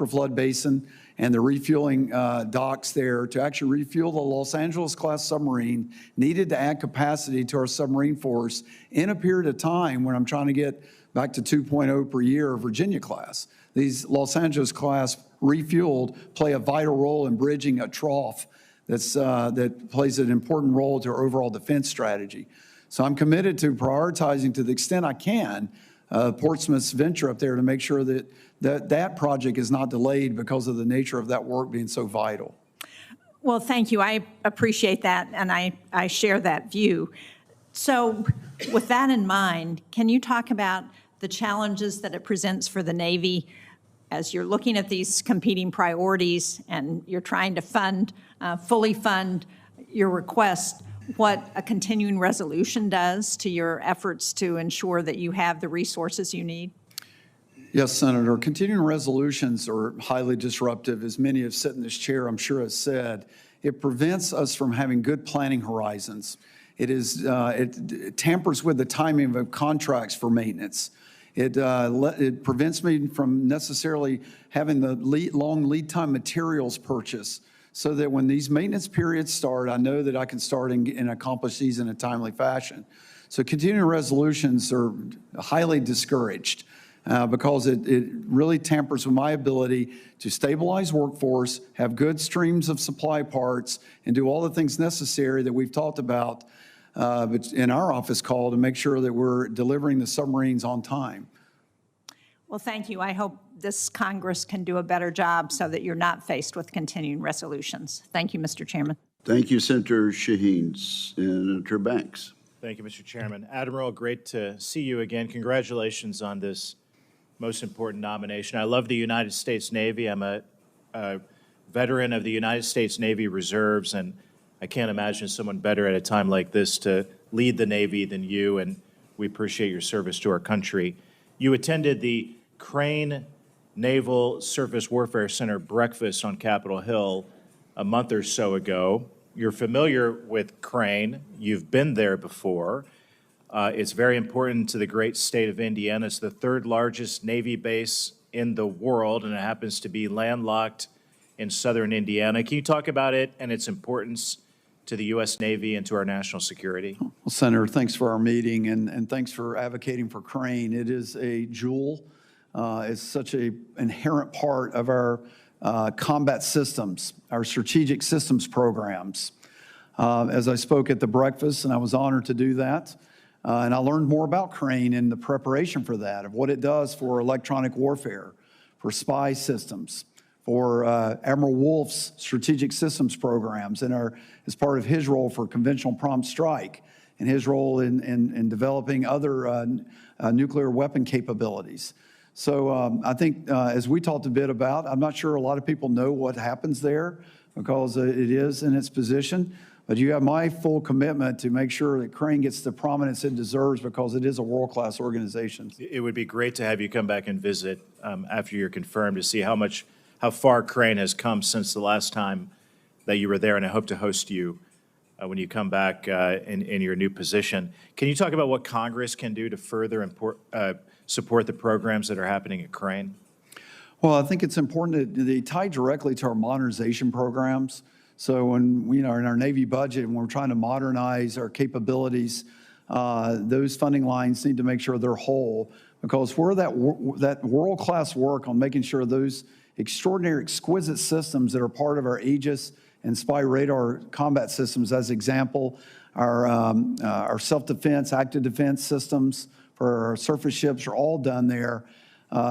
flood basin, and the refueling docks there to actually refuel the Los Angeles class submarine needed to add capacity to our submarine force in a period of time when I'm trying to get back to 2.0 per year Virginia class. These Los Angeles class refueled play a vital role in bridging a trough that plays an important role to our overall defense strategy. So I'm committed to prioritizing to the extent I can Portsmouth's venture up there to make sure that project is not delayed because of the nature of that work being so vital. Well, thank you. I appreciate that, and I share that view. So with that in mind, can you talk about the challenges that it presents for the Navy as you're looking at these competing priorities and you're trying to fully fund your request, what a continuing resolution does to your efforts to ensure that you have the resources you need? Yes, Senator. Continuing resolutions are highly disruptive, as many have said in this chair, I'm sure has said. It prevents us from having good planning horizons. It tampers with the timing of contracts for maintenance. It prevents me from necessarily having the long lead time materials purchase, so that when these maintenance periods start, I know that I can start and accomplish these in a timely fashion. So continuing resolutions are highly discouraged because it really tampers with my ability to stabilize workforce, have good streams of supply parts, and do all the things necessary that we've talked about in our office call to make sure that we're delivering the submarines on time. Well, thank you. I hope this Congress can do a better job so that you're not faced with continuing resolutions. Thank you, Mr. Chairman. Thank you, Senator Shaheen. Senator Banks. Thank you, Mr. Chairman. Admiral, great to see you again. Congratulations on this most important nomination. I love the United States Navy. I'm a veteran of the United States Navy Reserves, and I can't imagine someone better at a time like this to lead the Navy than you, and we appreciate your service to our country. You attended the Crane Naval Surface Warfare Center breakfast on Capitol Hill a month or so ago. You're familiar with Crane. You've been there before. It's very important to the great state of Indiana. It's the 3rd largest Navy base in the world, and it happens to be landlocked in southern Indiana. Can you talk about it and its importance to the U.S. Navy and to our national security? Well, Senator, thanks for our meeting, and thanks for advocating for Crane. It is a jewel. It's such an inherent part of our combat systems, our strategic systems programs. As I spoke at the breakfast, and I was honored to do that, and I learned more about Crane in the preparation for that, of what it does for electronic warfare, for spy systems, for Admiral Wolf's strategic systems programs, and as part of his role for conventional prompt strike, and his role in developing other nuclear weapon capabilities. So I think as we talked a bit about, I'm not sure a lot of people know what happens there because it is in its position, but you have my full commitment to make sure that Crane gets the prominence it deserves because it is a world-class organization. It would be great to have you come back and visit after you're confirmed to see how far Crane has come since the last time that you were there, and I hope to host you when you come back in your new position. Can you talk about what Congress can do to further support the programs that are happening at Crane? Well, I think it's important that they tie directly to our modernization programs. So when, in our Navy budget, when we're trying to modernize our capabilities, those funding lines need to make sure they're whole, because we're that world-class work on making sure those extraordinary, exquisite systems that are part of our Aegis and spy radar combat systems, as example, our self-defense, active defense systems for our surface ships are all done there.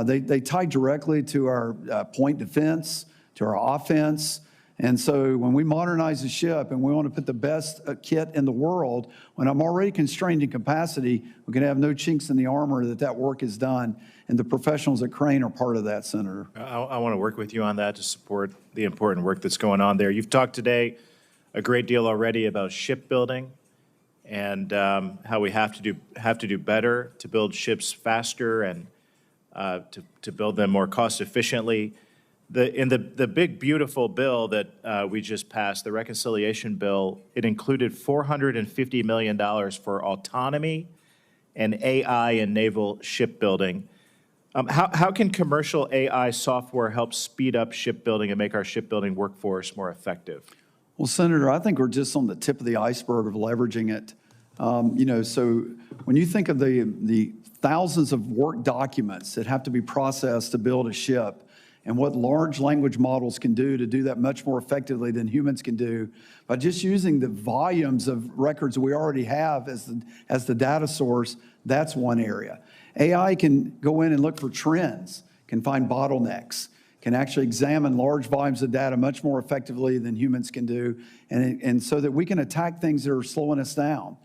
They tie directly to our point defense, to our offense. And so when we modernize a ship and we want to put the best kit in the world, when I'm already constrained in capacity, we can have no chinks in the armor that work is done. And the professionals at Crane are part of that, Senator. I want to work with you on that to support the important work that's going on there. You've talked today a great deal already about shipbuilding and how we have to do better to build ships faster and to build them more cost efficiently. In the big, beautiful bill that we just passed, the reconciliation bill, it included $450 million for autonomy and AI in naval shipbuilding. How can commercial AI software help speed up shipbuilding and make our shipbuilding workforce more effective? Well, Senator, I think we're just on the tip of the iceberg of leveraging it. So when you think of the thousands of work documents that have to be processed to build a ship, and what large language models can do to do that much more effectively than humans can do, by just using the volumes of records we already have as the data source, that's one area. AI can go in and look for trends, can find bottlenecks, can actually examine large volumes of data much more effectively than humans can do, and so that we can attack things that are slowing us down.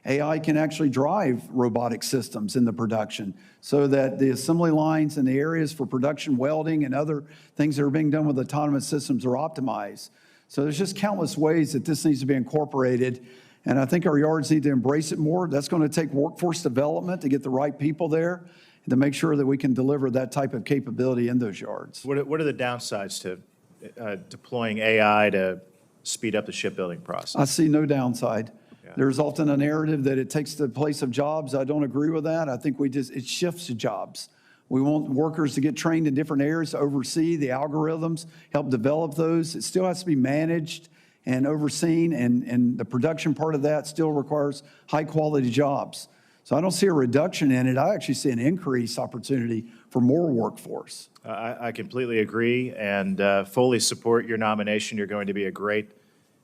AI can actually drive robotic systems in the production so that the assembly lines and the areas for production welding and other things that are being done with autonomous systems are optimized. So there's just countless ways that this needs to be incorporated, and I think our yards need to embrace it more. That's going to take workforce development to get the right people there and to make sure that we can deliver that type of capability in those yards. What are the downsides to deploying AI to speed up the shipbuilding process? I see no downside. There's often a narrative that it takes the place of jobs. I don't agree with that. I think it shifts to jobs. We want workers to get trained in different areas to oversee the algorithms, help develop those. It still has to be managed and overseen, and the production part of that still requires high-quality jobs. So I don't see a reduction in it. I actually see an increased opportunity for more workforce. I completely agree and fully support your nomination. You're going to be a great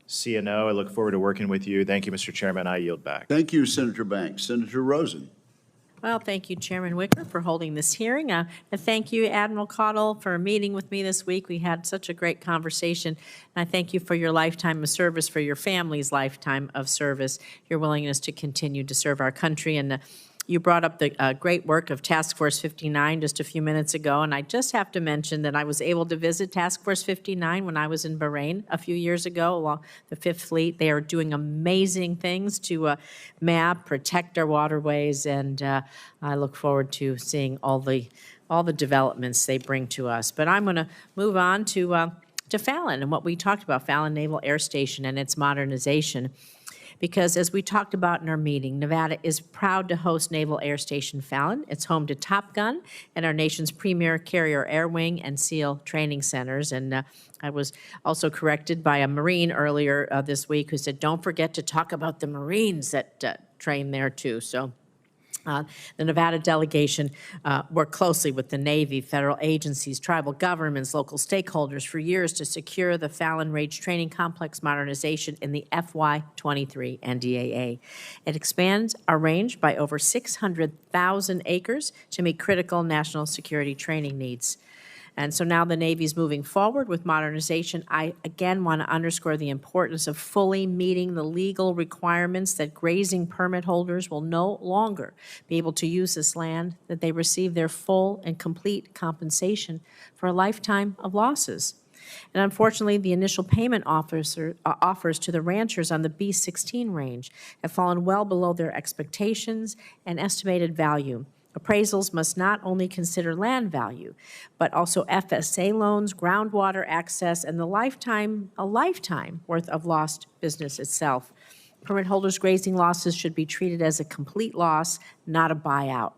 CNO. I look forward to working with you. Thank you, Mr. Chairman. I yield back. Thank you, Senator Banks. Senator Rosen. Well, thank you, Chairman Wicker, for holding this hearing. And thank you, Admiral Caudle, for meeting with me this week. We had such a great conversation. And I thank you for your lifetime of service, for your family's lifetime of service, your willingness to continue to serve our country. And you brought up the great work of Task Force 59 just a few minutes ago, and I just have to mention that I was able to visit Task Force 59 when I was in Bahrain a few years ago along the Fifth Fleet. They are doing amazing things to map, protect our waterways, and I look forward to seeing all the developments they bring to us. But I'm going to move on to Fallon and what we talked about, Fallon Naval Air Station and its modernization. Because as we talked about in our meeting, Nevada is proud to host Naval Air Station Fallon. It's home to Top Gun and our nation's premier carrier air wing and SEAL training centers. And I was also corrected by a Marine earlier this week who said, don't forget to talk about the Marines that train there too. So the Nevada delegation worked closely with the Navy, federal agencies, tribal governments, local stakeholders for years to secure the Fallon Range Training Complex modernization in the FY23 NDAA. It expands our range by over 600,000 acres to meet critical national security training needs. And so now the Navy's moving forward with modernization. I again want to underscore the importance of fully meeting the legal requirements that grazing permit holders will no longer be able to use this land, that they receive their full and complete compensation for a lifetime of losses. And unfortunately, the initial payment offers to the ranchers on the B-16 range have fallen well below their expectations and estimated value. Appraisals must not only consider land value, but also FSA loans, groundwater access, and a lifetime worth of lost business itself. Permit holders' grazing losses should be treated as a complete loss, not a buyout.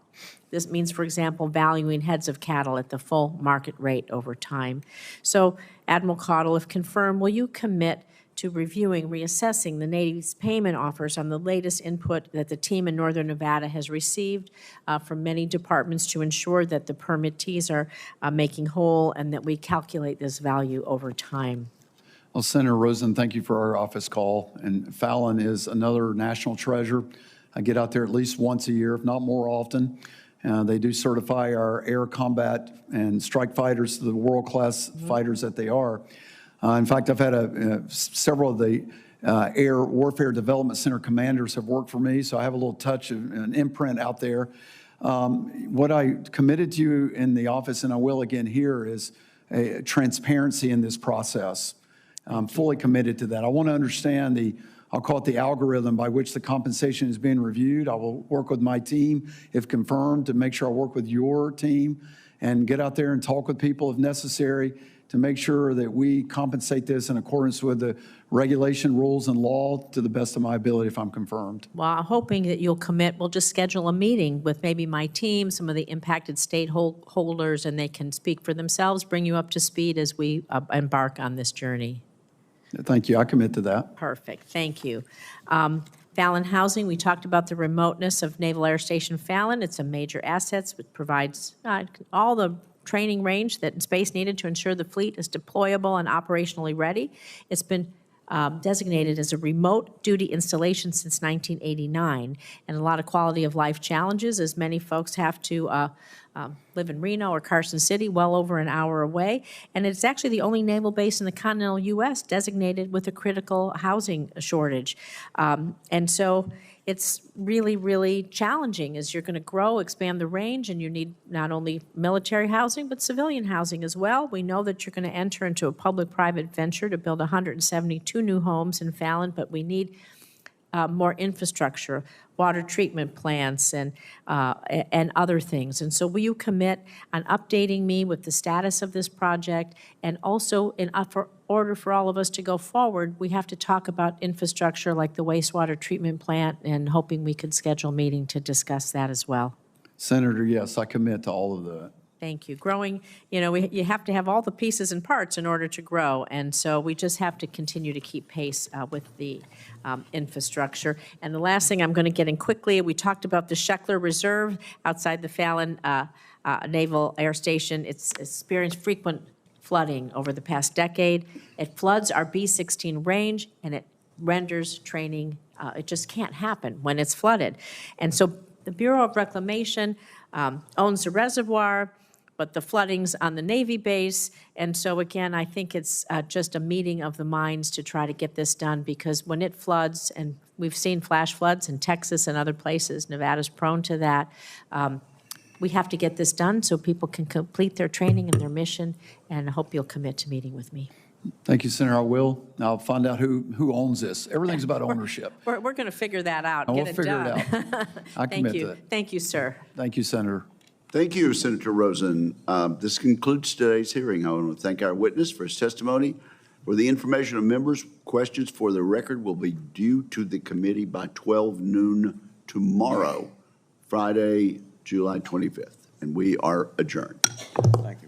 This means, for example, valuing heads of cattle at the full market rate over time. So, Admiral Caudle, if confirmed, will you commit to reviewing, reassessing the Navy's payment offers on the latest input that the team in Northern Nevada has received from many departments to ensure that the permittees are making whole and that we calculate this value over time? Well, Senator Rosen, thank you for our office call. And Fallon is another national treasure. I get out there at least once a year, if not more often. They do certify our air combat and strike fighters to the world-class fighters that they are. In fact, I've had several of the Air Warfare Development Center commanders have worked for me, so I have a little touch of an imprint out there. What I committed to you in the office, and I will again here, is a transparency in this process. I'm fully committed to that. I want to understand I'll call it the algorithm by which the compensation is being reviewed. I will work with my team, if confirmed, to make sure I work with your team and get out there and talk with people if necessary to make sure that we compensate this in accordance with the regulation, rules, and law to the best of my ability if I'm confirmed. Well, I'm hoping that you'll commit. We'll just schedule a meeting with maybe my team, some of the impacted stakeholders, and they can speak for themselves, bring you up to speed as we embark on this journey. Thank you. I commit to that. Perfect. Thank you. Fallon Housing, we talked about the remoteness of Naval Air Station Fallon. It's a major asset. It provides all the training range that space needed to ensure the fleet is deployable and operationally ready. It's been designated as a remote duty installation since 1989, and a lot of quality of life challenges as many folks have to live in Reno or Carson City, well over an hour away. And it's actually the only naval base in the continental U.S. designated with a critical housing shortage. And so it's really, really challenging as you're going to grow, expand the range, and you need not only military housing, but civilian housing as well. We know that you're going to enter into a public-private venture to build 172 new homes in Fallon, but we need more infrastructure, water treatment plants, and other things. And so will you commit on updating me with the status of this project? And also, in order for all of us to go forward, we have to talk about infrastructure like the wastewater treatment plant, and hoping we could schedule a meeting to discuss that as well. Senator, yes, I commit to all of that. Thank you. Growing, you have to have all the pieces and parts in order to grow, and so we just have to continue to keep pace with the infrastructure. And the last thing I'm going to get in quickly, we talked about the Sheckler Reserve outside the Fallon Naval Air Station. It's experienced frequent flooding over the past decade. It floods our B-16 range, and it renders training. It just can't happen when it's flooded. And so the Bureau of Reclamation owns the reservoir, but the flooding's on the Navy base. And so again, I think it's just a meeting of the minds to try to get this done, because when it floods, and we've seen flash floods in Texas and other places, Nevada's prone to that, we have to get this done so people can complete their training and their mission, and I hope you'll commit to meeting with me. Thank you, Senator. I will. I'll find out who owns this. Everything's about ownership. We're going to figure that out, And get we'll it figure done. it out. I Thank commit you. to it. Thank you, sir. Thank you, Senator. Thank you, Senator Rosen. This concludes today's hearing. I want to thank our witness for his testimony. For the information of members, questions for the record will be due to the committee by 12 noon tomorrow, Friday, July 25th. And we are adjourned. Thank you.